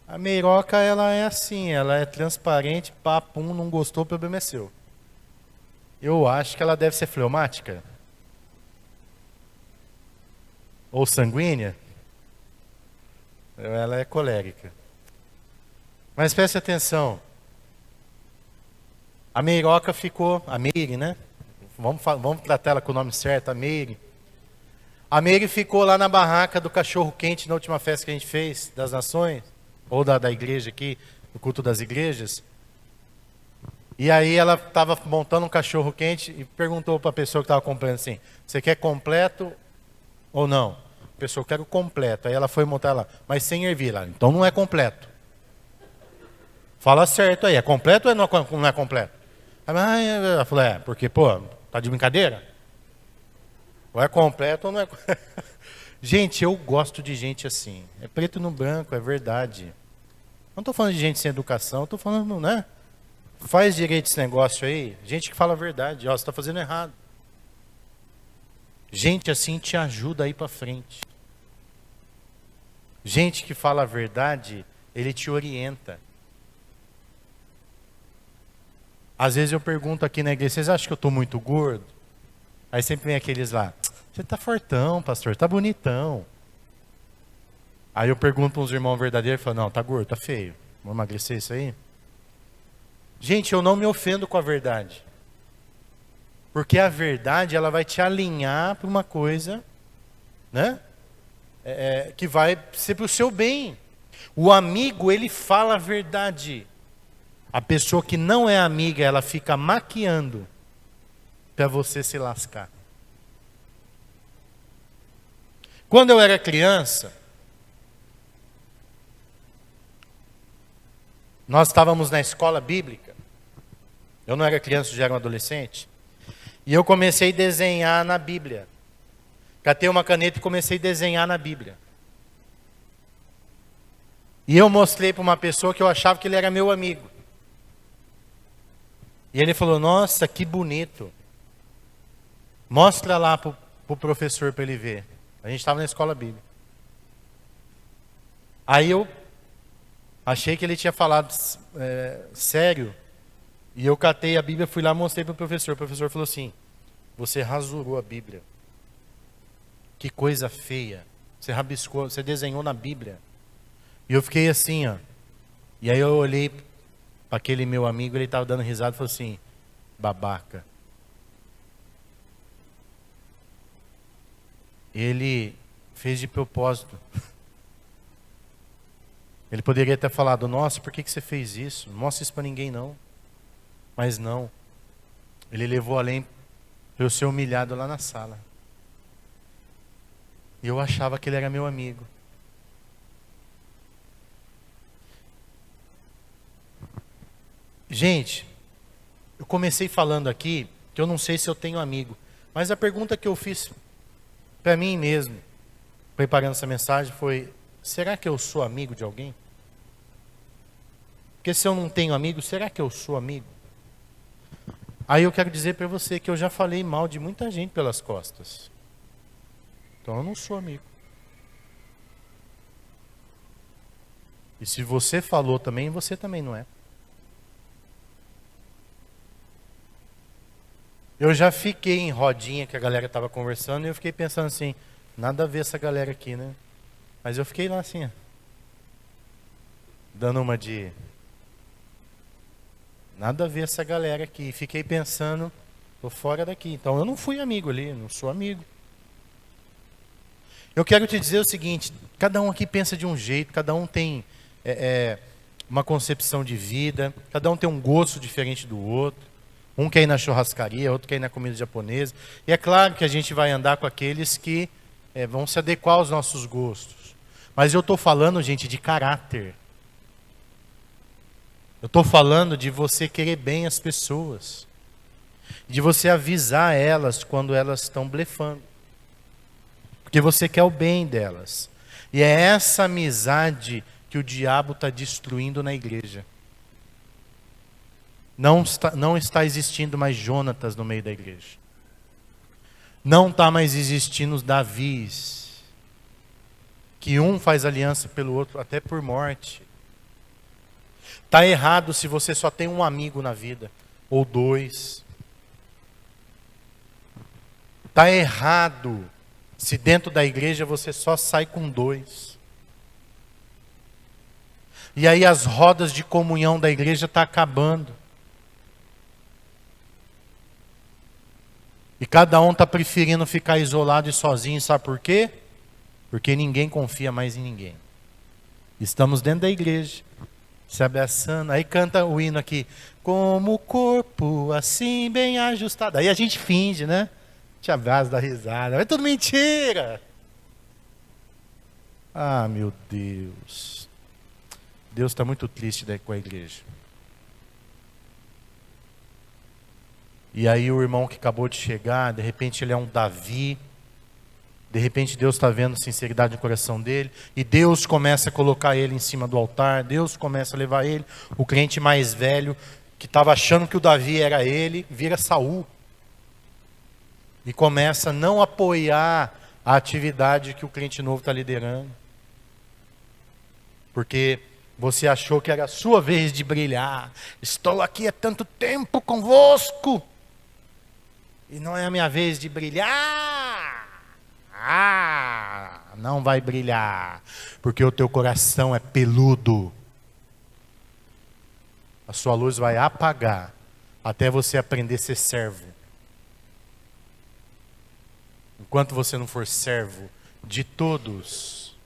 A Meiroca, ela é assim, ela é transparente, papum, não gostou, o problema é seu. Eu acho que ela deve ser fleumática. Ou sanguínea. Ela é colérica. Mas preste atenção. A Meiroca ficou, a Meire, né? Vamos tratar ela com o nome certo, a Meire. A Meire ficou lá na barraca do cachorro quente na última festa que a gente fez, das nações, ou da igreja aqui, do culto das igrejas. E aí ela estava montando um cachorro quente e perguntou para a pessoa que estava comprando assim, você quer completo ou não? A pessoa, quero completo. Aí ela foi montar lá, mas sem ervilha. Então não é completo. Fala certo aí, é completo ou não é completo? Ela falou, porque, pô, tá de brincadeira? Ou é completo ou não é. Gente, eu gosto de gente assim. É preto no branco, é verdade. Não estou falando de gente sem educação, estou falando, né? Faz direito esse negócio aí. Gente que fala a verdade, ó, você está fazendo errado. Gente assim te ajuda a ir para frente. Gente que fala a verdade, ele te orienta. Às vezes eu pergunto aqui na igreja, vocês acham que eu estou muito gordo? Aí sempre vem aqueles lá, você está fortão, pastor, está bonitão. Aí eu pergunto para uns irmãos verdadeiros, e falo, não, está gordo, está feio. Vamos emagrecer isso aí? Gente, eu não me ofendo com a verdade. Porque a verdade, ela vai te alinhar para uma coisa, né? Que vai ser para o seu bem. O amigo, ele fala a verdade. A pessoa que não é amiga, ela fica maquiando para você se lascar. Quando eu era criança, nós estávamos na escola bíblica. Eu não era criança, já era um adolescente. E eu comecei a desenhar na Bíblia. Catei uma caneta e comecei a desenhar na Bíblia. E eu mostrei para uma pessoa que eu achava que ele era meu amigo. E ele falou, nossa, que bonito. Mostra lá para o professor para ele ver. A gente estava na escola bíblica. Aí eu achei que ele tinha falado sério. E eu catei a Bíblia, fui lá e mostrei para o professor. O professor falou assim, você rasurou a Bíblia. Que coisa feia. Você rabiscou, você desenhou na Bíblia. E eu fiquei assim, ó. E aí eu olhei para aquele meu amigo, ele estava dando risada e falou assim, babaca. Ele fez de propósito. Ele poderia ter falado, nossa, por que você fez isso? Não mostra isso para ninguém não. Mas não. Ele levou além para eu ser humilhado lá na sala. E eu achava que ele era meu amigo. Gente, eu comecei falando aqui que eu não sei se eu tenho amigo. Mas a pergunta que eu fiz para mim mesmo, preparando essa mensagem, foi, será que eu sou amigo de alguém? Porque se eu não tenho amigo, será que eu sou amigo? Aí eu quero dizer para você que eu já falei mal de muita gente pelas costas. Então eu não sou amigo. E se você falou também, você também não é. Eu já fiquei em rodinha que a galera estava conversando e eu fiquei pensando assim, nada a ver essa galera aqui, né? Mas eu fiquei lá assim, ó, dando uma de... Nada a ver essa galera aqui. E fiquei pensando, tô fora daqui. Então eu não fui amigo ali, não sou amigo. Eu quero te dizer o seguinte, cada um aqui pensa de um jeito, cada um tem uma concepção de vida, cada um tem um gosto diferente do outro. Um quer ir na churrascaria, outro quer ir na comida japonesa. E é claro que a gente vai andar com aqueles que vão se adequar aos nossos gostos. Mas eu estou falando, gente, de caráter. Eu estou falando de você querer bem as pessoas. De você avisar elas quando elas estão blefando. Porque você quer o bem delas. E é essa amizade que o diabo está destruindo na igreja. Não está existindo mais Jonatas no meio da igreja. Não está mais existindo os Davis. Que um faz aliança pelo outro, até por morte. Está errado se você só tem um amigo na vida. Ou dois. Está errado se dentro da igreja você só sai com dois. E aí as rodas de comunhão da igreja estão acabando. E cada um está preferindo ficar isolado e sozinho, sabe por quê? Porque ninguém confia mais em ninguém. Estamos dentro da igreja, se abraçando. Aí canta o hino aqui, como o corpo assim bem ajustado. Aí a gente finge, né? Te abraça, dá risada. É tudo mentira. Ah, meu Deus. Deus está muito triste com a igreja. E aí o irmão que acabou de chegar, de repente ele é um Davi. De repente Deus está vendo sinceridade no coração dele. E Deus começa a colocar ele em cima do altar. Deus começa a levar ele. O crente mais velho, que estava achando que o Davi era ele, vira Saul. E começa a não apoiar a atividade que o crente novo está liderando. Porque você achou que era a sua vez de brilhar. Estou aqui há tanto tempo convosco. E não é a minha vez de brilhar. Não vai brilhar. Porque o teu coração é peludo. A sua luz vai apagar. Até você aprender a ser servo. Enquanto você não for servo de todos,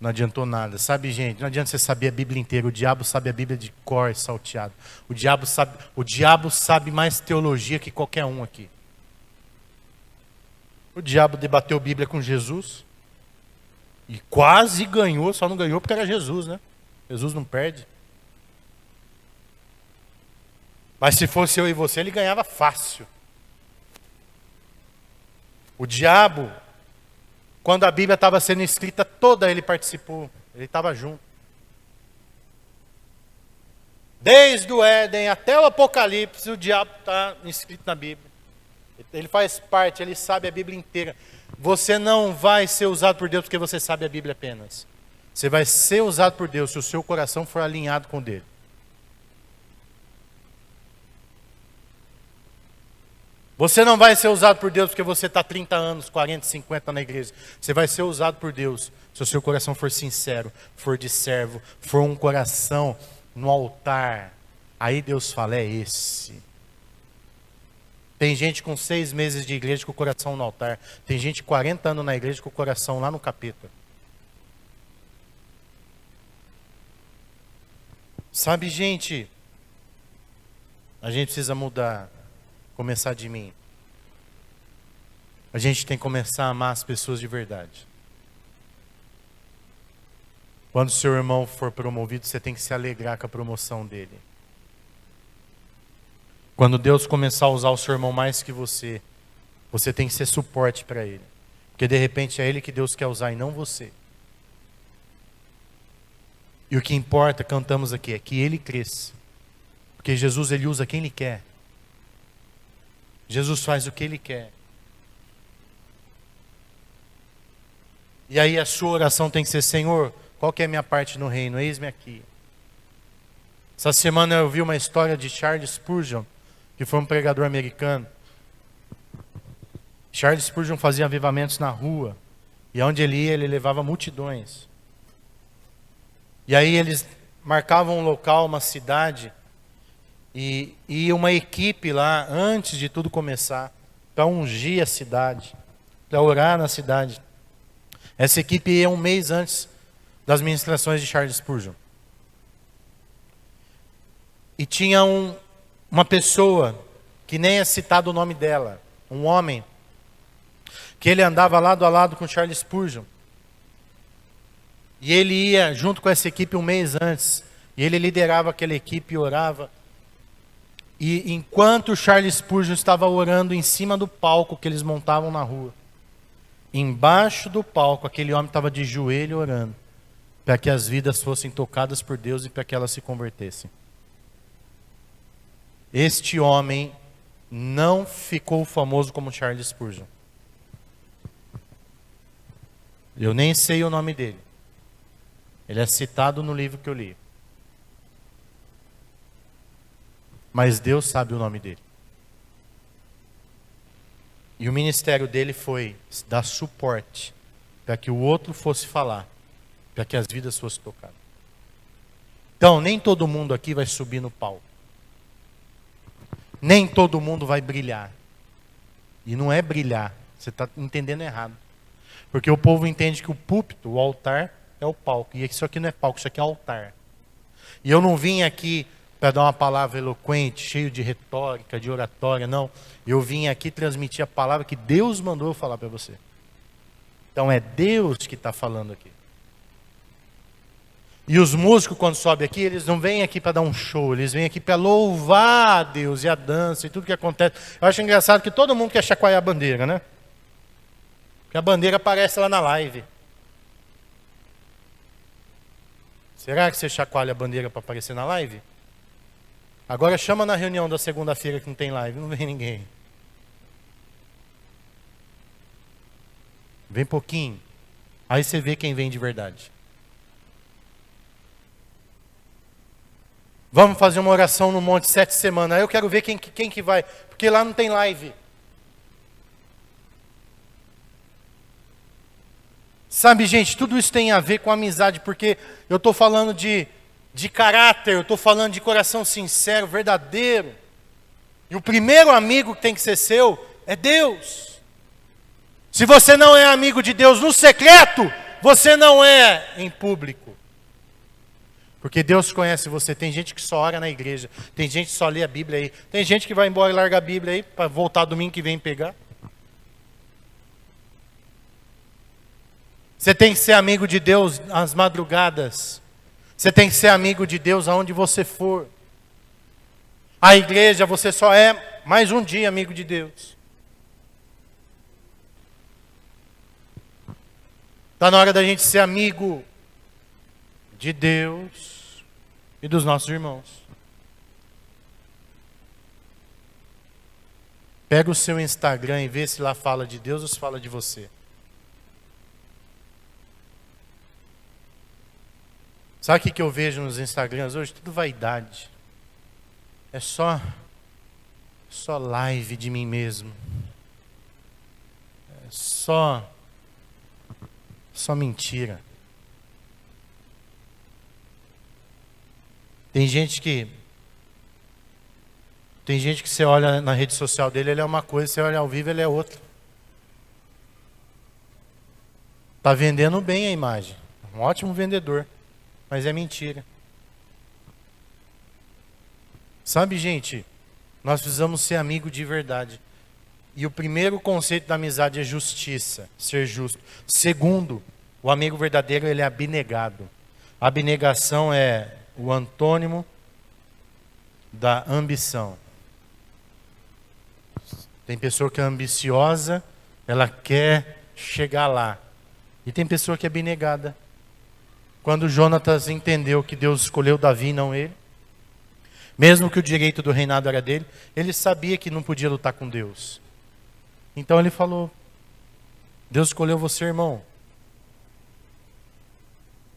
não adiantou nada. Sabe, gente, não adianta você saber a Bíblia inteira. O diabo sabe a Bíblia de cor e salteado. O diabo sabe mais teologia que qualquer um aqui. O diabo debateu Bíblia com Jesus. E quase ganhou, só não ganhou porque era Jesus, né? Jesus não perde. Mas se fosse eu e você, ele ganhava fácil. O diabo, quando a Bíblia estava sendo escrita toda, ele participou. Ele estava junto. Desde o Éden até o Apocalipse, o diabo está escrito na Bíblia. Ele faz parte, ele sabe a Bíblia inteira. Você não vai ser usado por Deus porque você sabe a Bíblia apenas. Você vai ser usado por Deus se o seu coração for alinhado com o dele. Você não vai ser usado por Deus porque você está 30 anos, 40, 50 na igreja. Você vai ser usado por Deus se o seu coração for sincero, for de servo, for um coração no altar. Aí Deus fala, é esse. Tem gente com 6 meses de igreja com o coração no altar. Tem gente 40 anos na igreja com o coração lá no capeta. Sabe, gente, a gente precisa mudar. Começar de mim. A gente tem que começar a amar as pessoas de verdade. Quando o seu irmão for promovido, você tem que se alegrar com a promoção dele. Quando Deus começar a usar o seu irmão mais que você tem que ser suporte para ele. Porque de repente é ele que Deus quer usar e não você. E o que importa, cantamos aqui, é que ele cresça. Porque Jesus, ele usa quem ele quer. Jesus faz o que ele quer. E aí a sua oração tem que ser: Senhor, qual que é a minha parte no reino? Eis-me aqui. Essa semana eu vi uma história de Charles Spurgeon, que foi um pregador americano. Charles Spurgeon fazia avivamentos na rua. E onde ele ia, ele levava multidões. E aí eles marcavam um local, uma cidade, e uma equipe lá, antes de tudo começar, para ungir a cidade, para orar na cidade. Essa equipe ia um mês antes das ministrações de Charles Spurgeon. E tinha uma pessoa, que nem é citado o nome dela, um homem, que ele andava lado a lado com Charles Spurgeon. E ele ia junto com essa equipe um mês antes. E ele liderava aquela equipe e orava. E enquanto Charles Spurgeon estava orando em cima do palco que eles montavam na rua, embaixo do palco, aquele homem estava de joelho orando, para que as vidas fossem tocadas por Deus e para que elas se convertessem. Este homem não ficou famoso como Charles Spurgeon. Eu nem sei o nome dele. Ele é citado no livro que eu li. Mas Deus sabe o nome dele. E o ministério dele foi dar suporte para que o outro fosse falar, para que as vidas fossem tocadas. Então, nem todo mundo aqui vai subir no palco. Nem todo mundo vai brilhar. E não é brilhar, você está entendendo errado. Porque o povo entende que o púlpito, o altar, é o palco. E isso aqui não é palco, isso aqui é altar. E eu não vim aqui para dar uma palavra eloquente, cheio de retórica, de oratória, não. Eu vim aqui transmitir a palavra que Deus mandou eu falar para você. Então é Deus que está falando aqui. E os músicos, quando sobem aqui, eles não vêm aqui para dar um show, eles vêm aqui para louvar a Deus e a dança e tudo que acontece. Eu acho engraçado que todo mundo quer chacoalhar a bandeira, né? Porque a bandeira aparece lá na live. Será que você chacoalha a bandeira para aparecer na live? Agora chama na reunião da segunda-feira que não tem live, não vem ninguém. Vem pouquinho. Aí você vê quem vem de verdade. Vamos fazer uma oração no monte 7 semanas. Aí eu quero ver quem que vai. Porque lá não tem live. Sabe, gente, tudo isso tem a ver com amizade. Porque eu estou falando de caráter. Eu estou falando de coração sincero, verdadeiro. E o primeiro amigo que tem que ser seu é Deus. Se você não é amigo de Deus no secreto, você não é em público. Porque Deus conhece você. Tem gente que só ora na igreja. Tem gente que só lê a Bíblia aí. Tem gente que vai embora e larga a Bíblia aí para voltar domingo que vem pegar. Você tem que ser amigo de Deus às madrugadas. Você tem que ser amigo de Deus aonde você for. A igreja, você só é mais um dia amigo de Deus. Está na hora da gente ser amigo de Deus e dos nossos irmãos. Pega o seu Instagram e vê se lá fala de Deus ou se fala de você. Sabe o que eu vejo nos Instagrams hoje? Tudo vaidade. É só live de mim mesmo. É só mentira. Tem gente que você olha na rede social dele, ele é uma coisa, você olha ao vivo, ele é outra. Está vendendo bem a imagem. Um ótimo vendedor. Mas é mentira. Sabe, gente, nós precisamos ser amigo de verdade. E o primeiro conceito da amizade é justiça, ser justo. Segundo, o amigo verdadeiro, ele é abnegado. A abnegação é o antônimo da ambição. Tem pessoa que é ambiciosa, ela quer chegar lá. E tem pessoa que é abnegada. quando Jonatas entendeu que Deus escolheu Davi e não ele, mesmo que o direito do reinado era dele, ele sabia que não podia lutar com Deus. Então ele falou: Deus escolheu você, irmão.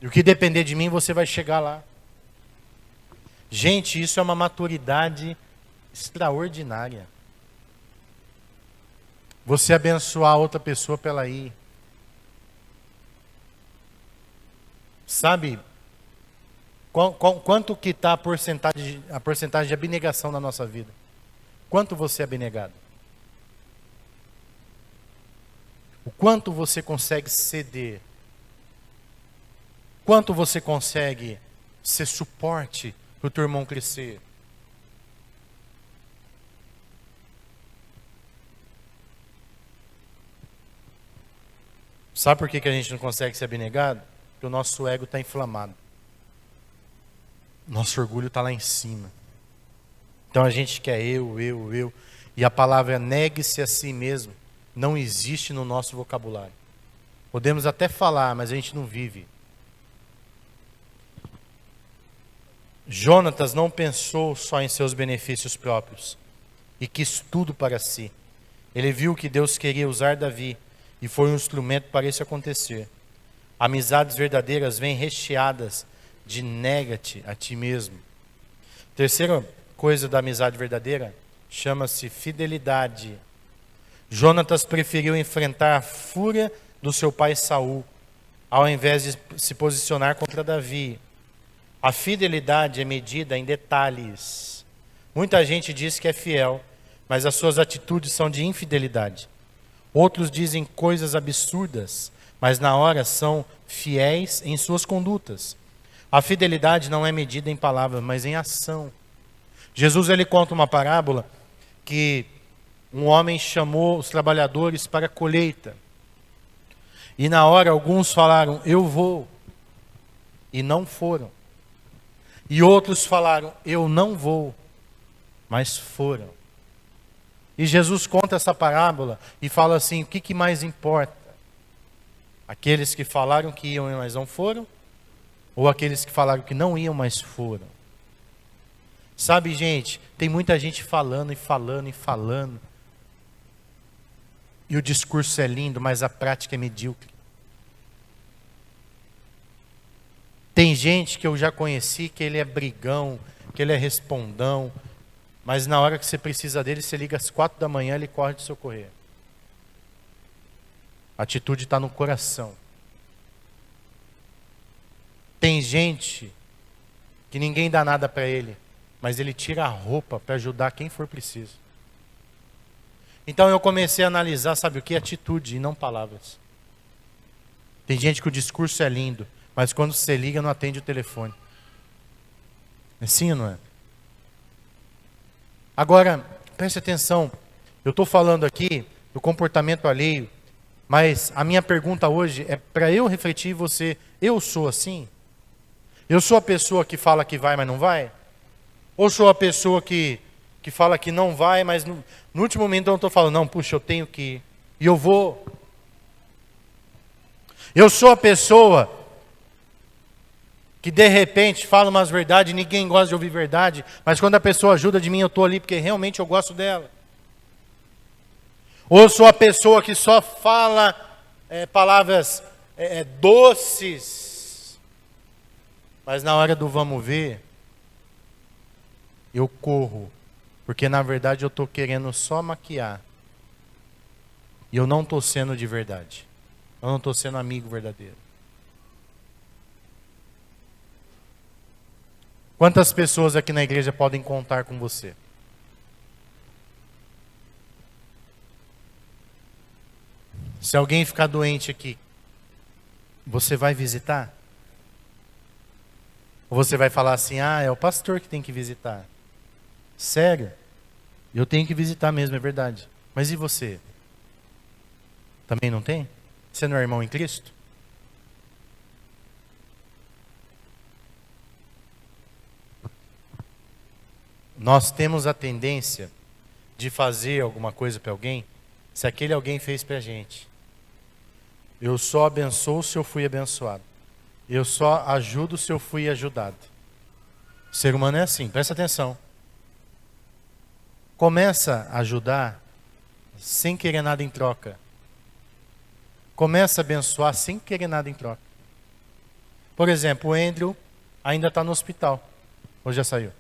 E o que depender de mim, você vai chegar lá. Gente, isso é uma maturidade extraordinária. Você abençoar outra pessoa para ela ir. Sabe quanto que está a porcentagem de abnegação na nossa vida? Quanto você é abnegado? O quanto você consegue ceder? Quanto você consegue ser suporte para o teu irmão crescer? Sabe por que a gente não consegue ser abnegado? Porque o nosso ego está inflamado. Nosso orgulho está lá em cima. Então a gente quer eu. E a palavra negue-se a si mesmo não existe no nosso vocabulário. Podemos até falar, mas a gente não vive. Jonatas não pensou só em seus benefícios próprios e quis tudo para si. Ele viu que Deus queria usar Davi e foi um instrumento para isso acontecer. Amizades verdadeiras vêm recheadas de nega-te a ti mesmo. Terceira coisa da amizade verdadeira chama-se fidelidade. Jonatas preferiu enfrentar a fúria do seu pai Saul, ao invés de se posicionar contra Davi. A fidelidade é medida em detalhes. Muita gente diz que é fiel, mas as suas atitudes são de infidelidade. Outros dizem coisas absurdas, mas na hora são fiéis em suas condutas. A fidelidade não é medida em palavras, mas em ação. Jesus ele conta uma parábola que um homem chamou os trabalhadores para a colheita. E na hora alguns falaram: eu vou, e não foram. E outros falaram: eu não vou, mas foram. E Jesus conta essa parábola e fala assim: o que mais importa? Aqueles que falaram que iam, mas não foram? Ou aqueles que falaram que não iam, mas foram? Sabe, gente, tem muita gente falando. E o discurso é lindo, mas a prática é medíocre. Tem gente que eu já conheci que ele é brigão, que ele é respondão, mas na hora que você precisa dele, você liga às 4 da manhã, ele corre de socorrer. A atitude está no coração. Tem gente que ninguém dá nada para ele, mas ele tira a roupa para ajudar quem for preciso. Então eu comecei a analisar, sabe o que? Atitude e não palavras. Tem gente que o discurso é lindo, mas quando você liga não atende o telefone. É sim ou não é? Agora, preste atenção, eu estou falando aqui do comportamento alheio, mas a minha pergunta hoje é para eu refletir você: eu sou assim? Eu sou a pessoa que fala que vai, mas não vai? Ou sou a pessoa que fala que não vai, mas no último momento eu estou falando: não, puxa, eu tenho que ir, e eu vou. Eu sou a pessoa que de repente fala umas verdades, ninguém gosta de ouvir verdade, mas quando a pessoa ajuda de mim, eu estou ali porque realmente eu gosto dela. Ou eu sou a pessoa que só fala palavras doces, mas na hora do vamos ver, eu corro, porque na verdade eu estou querendo só maquiar, e eu não estou sendo de verdade, eu não estou sendo amigo verdadeiro. Quantas pessoas aqui na igreja podem contar com você? Se alguém ficar doente aqui, você vai visitar? Ou você vai falar assim: ah, é o pastor que tem que visitar? Sério? Eu tenho que visitar mesmo, é verdade. Mas e você? Também não tem? Você não é irmão em Cristo? Nós temos a tendência de fazer alguma coisa para alguém, se aquele alguém fez para a gente. Eu só abençoo se eu fui abençoado. Eu só ajudo se eu fui ajudado. O ser humano é assim, presta atenção. Começa a ajudar sem querer nada em troca. Começa a abençoar sem querer nada em troca. Por exemplo, o Andrew ainda está no hospital. Ou já saiu?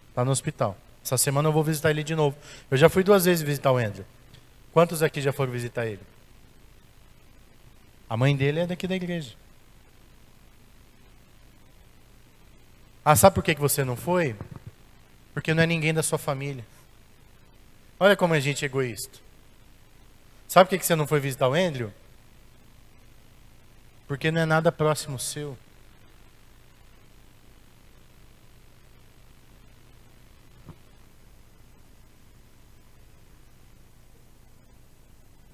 Está no hospital. Essa semana eu vou visitar ele de novo. Eu já fui 2 vezes visitar o Andrew. Quantos aqui já foram visitar ele? A mãe dele é daqui da igreja. Ah, sabe por que você não foi? Porque não é ninguém da sua família. Olha como a gente é egoísta. Sabe por que você não foi visitar o Andrew? Porque não é nada próximo seu.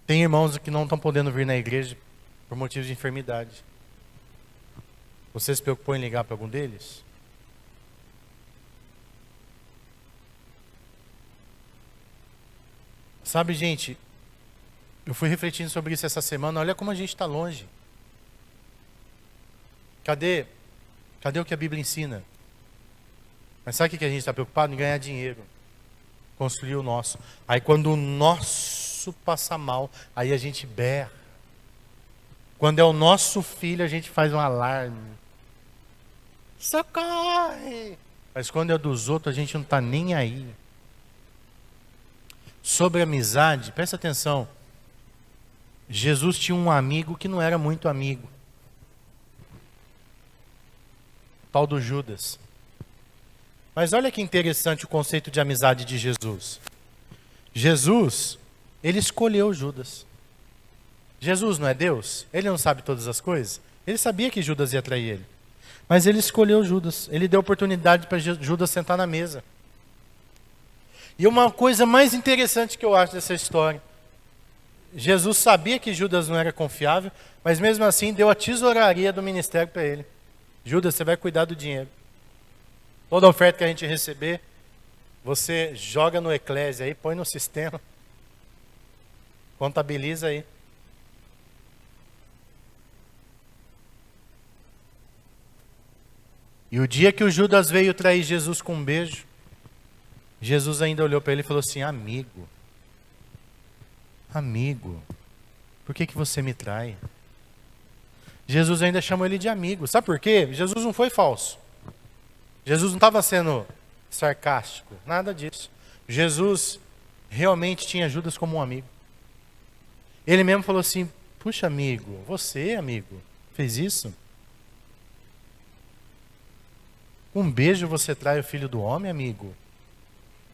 Tem irmãos que não estão podendo vir na igreja por motivos de enfermidade. Você se preocupou em ligar para algum deles? Sabe, gente, eu fui refletindo sobre isso essa semana. Olha como a gente está longe. Cadê o que a Bíblia ensina? Mas sabe o que a gente está preocupado? Em ganhar dinheiro. Construir o nosso. Aí quando o nosso passa mal, aí a gente berra. Quando é o nosso filho, a gente faz um alarme. Socorre! Mas quando é dos outros, a gente não está nem aí. Sobre amizade, presta atenção. Jesus tinha um amigo que não era muito amigo. O tal do Judas. Mas olha que interessante o conceito de amizade de Jesus. Jesus, ele escolheu Judas. Jesus não é Deus? Ele não sabe todas as coisas? Ele sabia que Judas ia trair ele. Mas ele escolheu Judas. Ele deu oportunidade para Judas sentar na mesa. E uma coisa mais interessante que eu acho dessa história. Jesus sabia que Judas não era confiável, mas mesmo assim deu a tesouraria do ministério para ele. Judas, você vai cuidar do dinheiro. Toda oferta que a gente receber, você joga no Eclésia aí, põe no sistema. Contabiliza aí. E o dia que o Judas veio trair Jesus com um beijo, Jesus ainda olhou para ele e falou assim: amigo, por que você me trai? Jesus ainda chamou ele de amigo. Sabe por quê? Jesus não foi falso. Jesus não estava sendo sarcástico, nada disso. Jesus realmente tinha Judas como um amigo. Ele mesmo falou assim: puxa, amigo, você, amigo, fez isso? Um beijo você trai o filho do homem, amigo?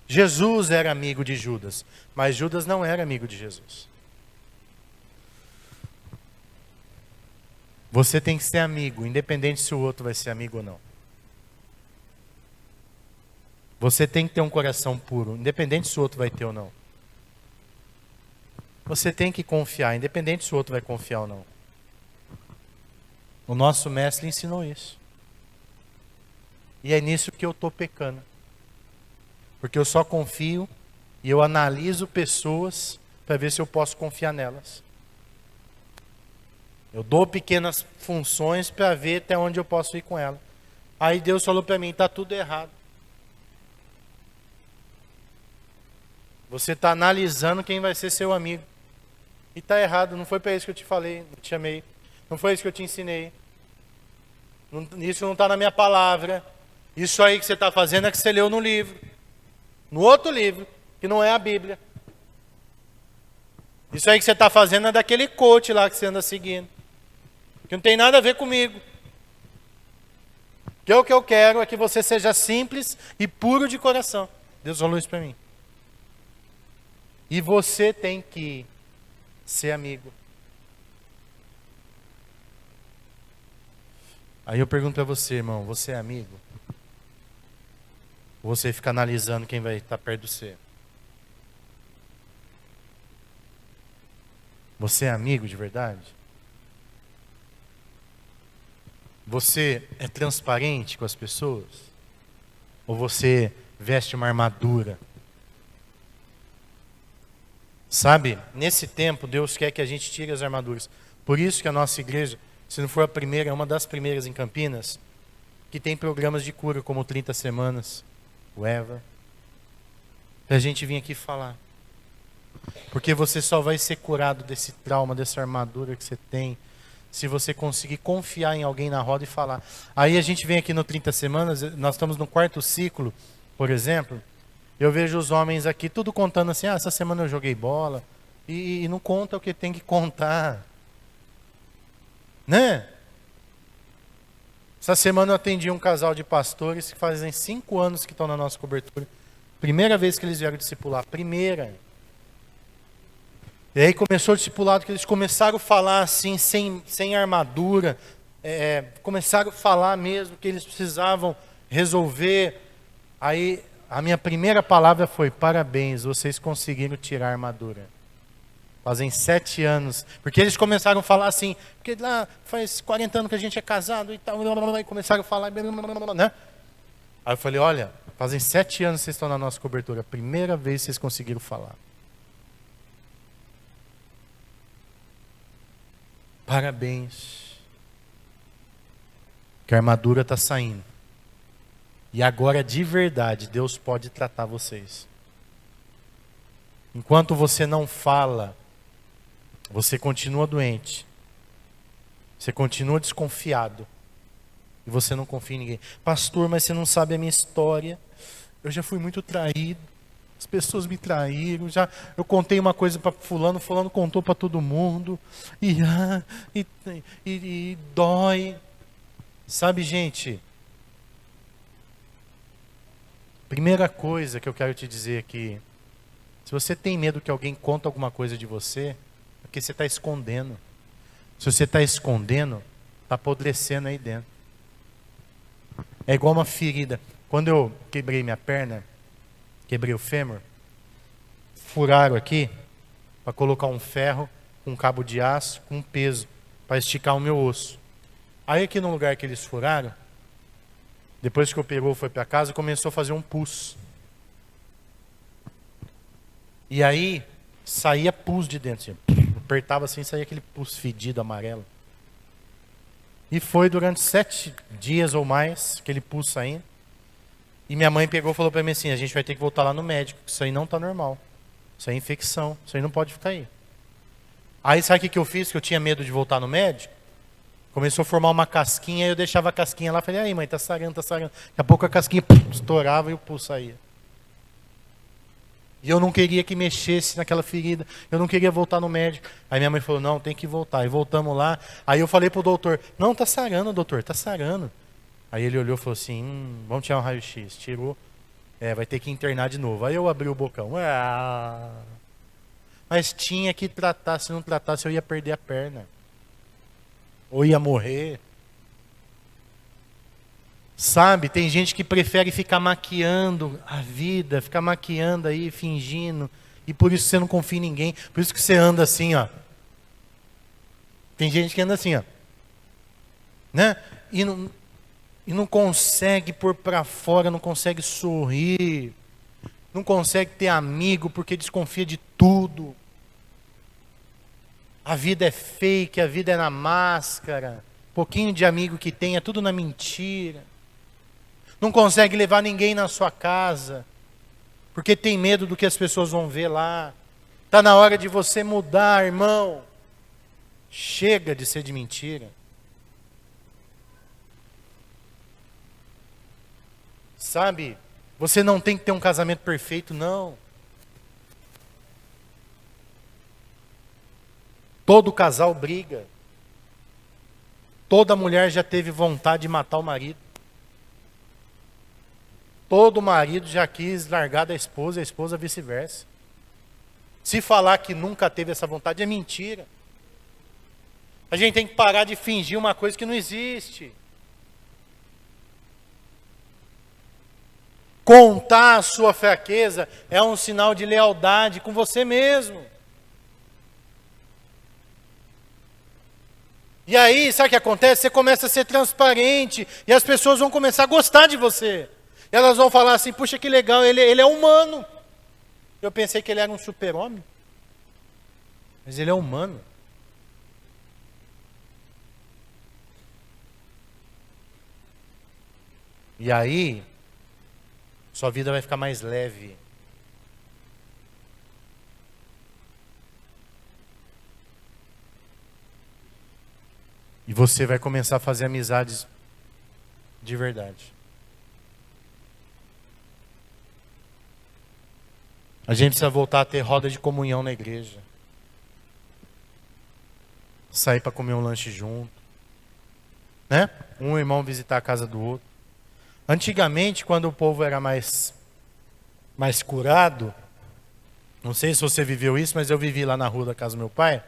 Jesus era amigo de Judas, mas Judas não era amigo de Jesus. Você tem que ser amigo, independente se o outro vai ser amigo ou não. Você tem que ter um coração puro, independente se o outro vai ter ou não. Você tem que confiar, independente se o outro vai confiar ou não. O nosso mestre ensinou isso. E é nisso que eu estou pecando. Porque eu só confio e eu analiso pessoas para ver se eu posso confiar nelas. Eu dou pequenas funções para ver até onde eu posso ir com ela. Aí Deus falou para mim: está tudo errado. Você está analisando quem vai ser seu amigo. E está errado, não foi para isso que eu te falei, eu te chamei. Não foi isso que eu te ensinei. Isso não está na minha palavra. Isso aí que você está fazendo é que você leu no livro. No outro livro, que não é a Bíblia. Isso aí que você está fazendo é daquele coach lá que você anda seguindo. Que não tem nada a ver comigo. Que o que eu quero é que você seja simples e puro de coração. Deus falou isso para mim. E você tem que ser amigo. Aí eu pergunto para você, irmão, você é amigo? Ou você fica analisando quem vai estar perto de você? Você é amigo de verdade? Você é transparente com as pessoas? Ou você veste uma armadura? Sabe, nesse tempo Deus quer que a gente tire as armaduras. Por isso que a nossa igreja se não for a primeira, é uma das primeiras em Campinas, que tem programas de cura, como 30 Semanas, o Eva. Pra gente vir aqui falar. Porque você só vai ser curado desse trauma, dessa armadura que você tem, se você conseguir confiar em alguém na roda e falar. Aí a gente vem aqui no 30 Semanas, nós estamos no 4º ciclo, por exemplo, eu vejo os homens aqui tudo contando assim, essa semana eu joguei bola, e não conta o que tem que contar. Né? Essa semana eu atendi um casal de pastores que fazem 5 anos que estão na nossa cobertura. Primeira vez que eles vieram discipular. Primeira. E aí começou o discipulado, que eles começaram a falar assim, sem armadura. Começaram a falar mesmo que eles precisavam resolver. Aí a minha primeira palavra foi: parabéns, vocês conseguiram tirar a armadura. Fazem 7 anos. Porque eles começaram a falar assim, porque lá faz 40 anos que a gente é casado e tal, e começaram a falar, né? Aí eu falei, olha, fazem 7 anos que vocês estão na nossa cobertura, primeira vez que vocês conseguiram falar. Parabéns. Que a armadura está saindo. E agora, de verdade, Deus pode tratar vocês. Enquanto você não fala, você continua doente. Você continua desconfiado. E você não confia em ninguém. Pastor, mas você não sabe a minha história. Eu já fui muito traído. As pessoas me traíram. Eu contei uma coisa para fulano, fulano contou para todo mundo. E dói. Sabe, gente? Primeira coisa que eu quero te dizer aqui. Se você tem medo que alguém conte alguma coisa de você, é porque você está escondendo. Se você está escondendo, está apodrecendo aí dentro. É igual uma ferida. Quando eu quebrei minha perna, quebrei o fêmur, furaram aqui para colocar um ferro com um cabo de aço, com um peso, para esticar o meu osso. Aí aqui no lugar que eles furaram, depois que operou, foi para casa, começou a fazer um pus. E aí saía pus de dentro, assim, apertava assim, saía aquele pus fedido, amarelo. E foi durante 7 dias ou mais, aquele pus saindo. E minha mãe pegou e falou para mim assim, a gente vai ter que voltar lá no médico, isso aí não está normal. Isso aí é infecção, isso aí não pode ficar aí. Aí sabe o que eu fiz, que eu tinha medo de voltar no médico? Começou a formar uma casquinha, aí eu deixava a casquinha lá, falei, aí mãe, tá sarando, tá sarando. Daqui a pouco a casquinha estourava e o pus saía. E eu não queria que mexesse naquela ferida, eu não queria voltar no médico. Aí minha mãe falou, não, tem que voltar. E voltamos lá, aí eu falei pro doutor, não, tá sarando, doutor, tá sarando. Aí ele olhou e falou assim, vamos tirar um raio-x. Tirou, vai ter que internar de novo. Aí eu abri o bocão. Mas tinha que tratar, se não tratasse eu ia perder a perna. Ou ia morrer. Sabe, tem gente que prefere ficar maquiando a vida, ficar maquiando aí, fingindo, e por isso você não confia em ninguém, por isso que você anda assim, ó. Tem gente que anda assim, ó. Né? E não consegue pôr para fora, não consegue sorrir, não consegue ter amigo porque desconfia de tudo. A vida é fake, a vida é na máscara, pouquinho de amigo que tem é tudo na mentira. Não consegue levar ninguém na sua casa, porque tem medo do que as pessoas vão ver lá. Está na hora de você mudar, irmão. Chega de ser de mentira. Sabe, você não tem que ter um casamento perfeito, não. Todo casal briga. Toda mulher já teve vontade de matar o marido. Todo marido já quis largar da esposa, e a esposa vice-versa. Se falar que nunca teve essa vontade é mentira. A gente tem que parar de fingir uma coisa que não existe. Contar a sua fraqueza é um sinal de lealdade com você mesmo. E aí, sabe o que acontece? Você começa a ser transparente e as pessoas vão começar a gostar de você. Elas vão falar assim, puxa que legal, ele é humano. Eu pensei que ele era um super-homem. Mas ele é humano. E aí, sua vida vai ficar mais leve. E você vai começar a fazer amizades de verdade. A gente precisa voltar a ter roda de comunhão na igreja. Sair para comer um lanche junto. Né? Um irmão visitar a casa do outro. Antigamente, quando o povo era mais curado, não sei se você viveu isso, mas eu vivi lá na rua da casa do meu pai.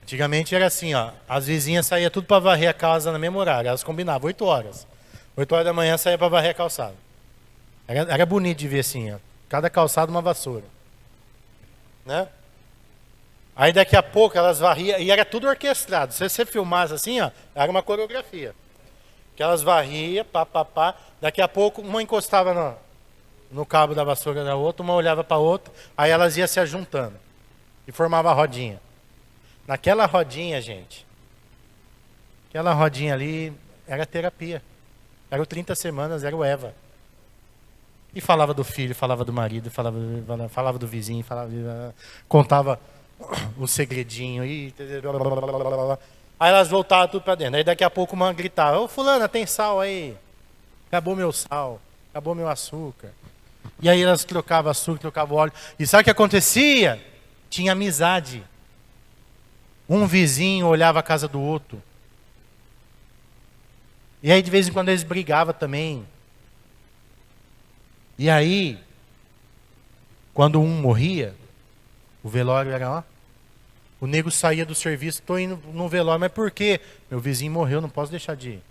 Antigamente era assim, ó, as vizinhas saíam tudo para varrer a casa na mesmo horário, elas combinavam, 8 horas. 8 horas da manhã saía para varrer a calçada. Era bonito de ver assim, ó, cada calçada uma vassoura. Né? Aí daqui a pouco elas varriam, e era tudo orquestrado. Se você filmasse assim, ó, era uma coreografia. Que elas varriam, pá. Daqui a pouco uma encostava no cabo da vassoura da outra, uma olhava para a outra, aí elas iam se ajuntando. E formava a rodinha. Naquela rodinha, gente, aquela rodinha ali era terapia. Era o 30 semanas, era o Eva. E falava do filho, falava do marido, falava do vizinho, contava o segredinho. Aí elas voltavam tudo para dentro. Aí daqui a pouco uma gritava, ô fulana, tem sal aí? Acabou meu sal, acabou meu açúcar. E aí elas trocavam açúcar, trocavam óleo. E sabe o que acontecia? Tinha amizade. Um vizinho olhava a casa do outro. E aí de vez em quando eles brigavam também. E aí, quando um morria, o velório era lá. O nego saía do serviço, estou indo no velório, mas por quê? Meu vizinho morreu, não posso deixar de ir.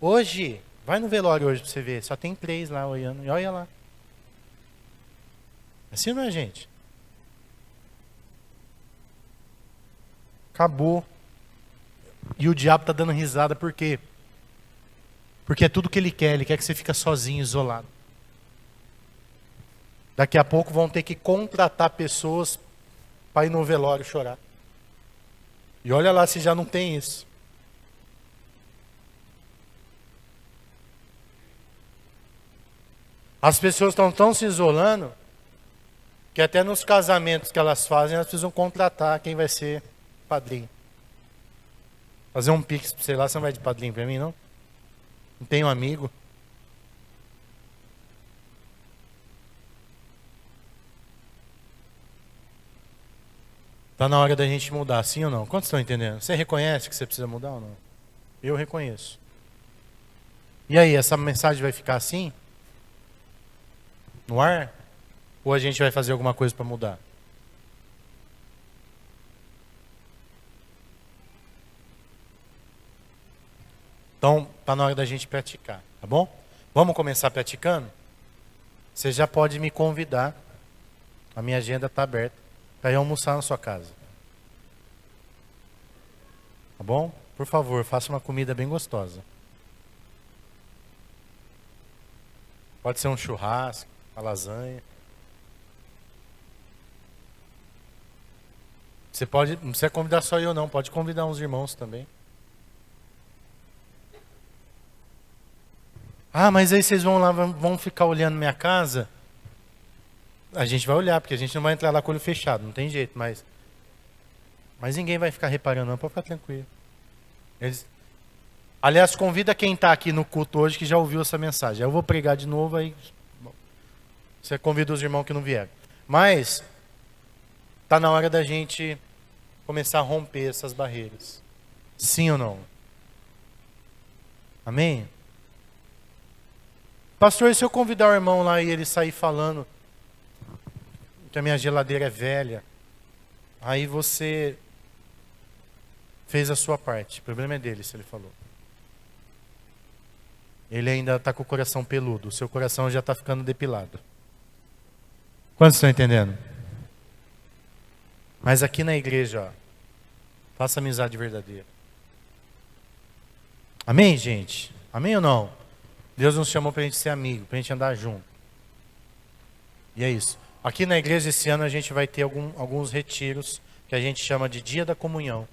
Hoje, vai no velório hoje para você ver, só tem 3 lá olhando, e olha lá. Assim não é, gente? Acabou. E o diabo está dando risada, por quê? Porque é tudo que ele quer que você fique sozinho, isolado. Daqui a pouco vão ter que contratar pessoas para ir no velório chorar. E olha lá se já não tem isso. As pessoas estão tão se isolando que até nos casamentos que elas fazem, elas precisam contratar quem vai ser padrinho. Fazer um pix, sei lá, você não vai de padrinho para mim, não? Não tenho um amigo. Está na hora da gente mudar, sim ou não? Quantos estão entendendo? Você reconhece que você precisa mudar ou não? Eu reconheço. E aí, essa mensagem vai ficar assim? No ar? Ou a gente vai fazer alguma coisa para mudar? Então, está na hora da gente praticar, tá bom? Vamos começar praticando? Você já pode me convidar. A minha agenda está aberta para ir almoçar na sua casa. Tá bom? Por favor, faça uma comida bem gostosa. Pode ser um churrasco, uma lasanha. Você pode, não precisa convidar só eu não, pode convidar uns irmãos também. Ah, mas aí vocês vão lá, vão ficar olhando minha casa? A gente vai olhar, porque a gente não vai entrar lá com o olho fechado, não tem jeito, mas ninguém vai ficar reparando não, pode ficar tranquilo. Aliás, convida quem está aqui no culto hoje que já ouviu essa mensagem. Eu vou pregar de novo, aí você convida os irmãos que não vieram. Mas está na hora da gente começar a romper essas barreiras. Sim ou não? Amém? Pastor, e se eu convidar o irmão lá e ele sair falando que a minha geladeira é velha, aí você fez a sua parte. O problema é dele, se ele falou. Ele ainda está com o coração peludo. O seu coração já está ficando depilado. Quantos estão entendendo? Mas aqui na igreja, ó, faça amizade verdadeira. Amém, gente? Amém ou não? Deus nos chamou para a gente ser amigo, para a gente andar junto. E é isso. Aqui na igreja esse ano a gente vai ter alguns retiros que a gente chama de Dia da Comunhão.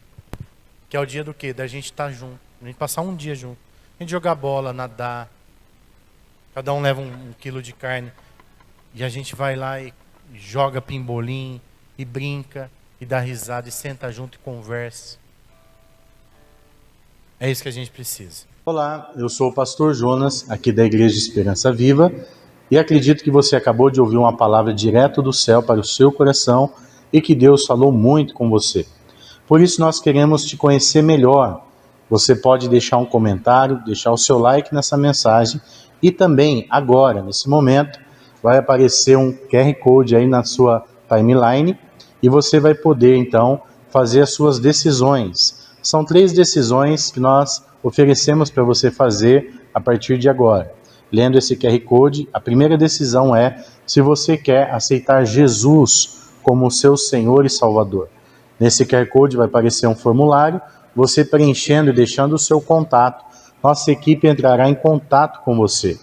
Que é o dia do quê? Da gente estar junto. A gente passar um dia junto. A gente jogar bola, nadar. Cada um leva um quilo de carne. E a gente vai lá e joga pimbolim, e brinca, e dá risada, e senta junto e conversa. É isso que a gente precisa. Olá, eu sou o pastor Jonas, aqui da Igreja Esperança Viva, e acredito que você acabou de ouvir uma palavra direto do céu para o seu coração e que Deus falou muito com você. Por isso nós queremos te conhecer melhor. Você pode deixar um comentário, deixar o seu like nessa mensagem e também agora, nesse momento, vai aparecer um QR Code aí na sua timeline e você vai poder então fazer as suas decisões. São 3 decisões que nós oferecemos para você fazer a partir de agora. Lendo esse QR Code, a primeira decisão é se você quer aceitar Jesus como seu Senhor e Salvador. Nesse QR Code vai aparecer um formulário, você preenchendo e deixando o seu contato, nossa equipe entrará em contato com você.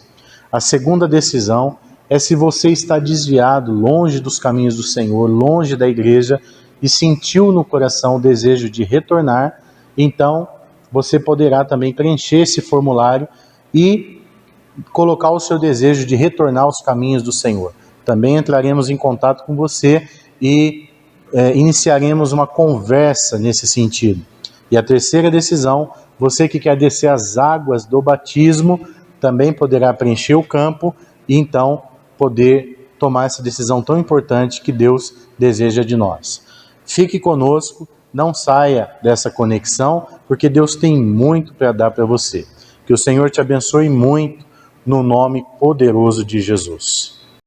A segunda decisão é se você está desviado, longe dos caminhos do Senhor, longe da igreja, e sentiu no coração o desejo de retornar, então você poderá também preencher esse formulário e colocar o seu desejo de retornar aos caminhos do Senhor. Também entraremos em contato com você e iniciaremos uma conversa nesse sentido. E a terceira decisão, você que quer descer as águas do batismo, também poderá preencher o campo e então poder tomar essa decisão tão importante que Deus deseja de nós. Fique conosco, não saia dessa conexão, porque Deus tem muito para dar para você. Que o Senhor te abençoe muito, no nome poderoso de Jesus.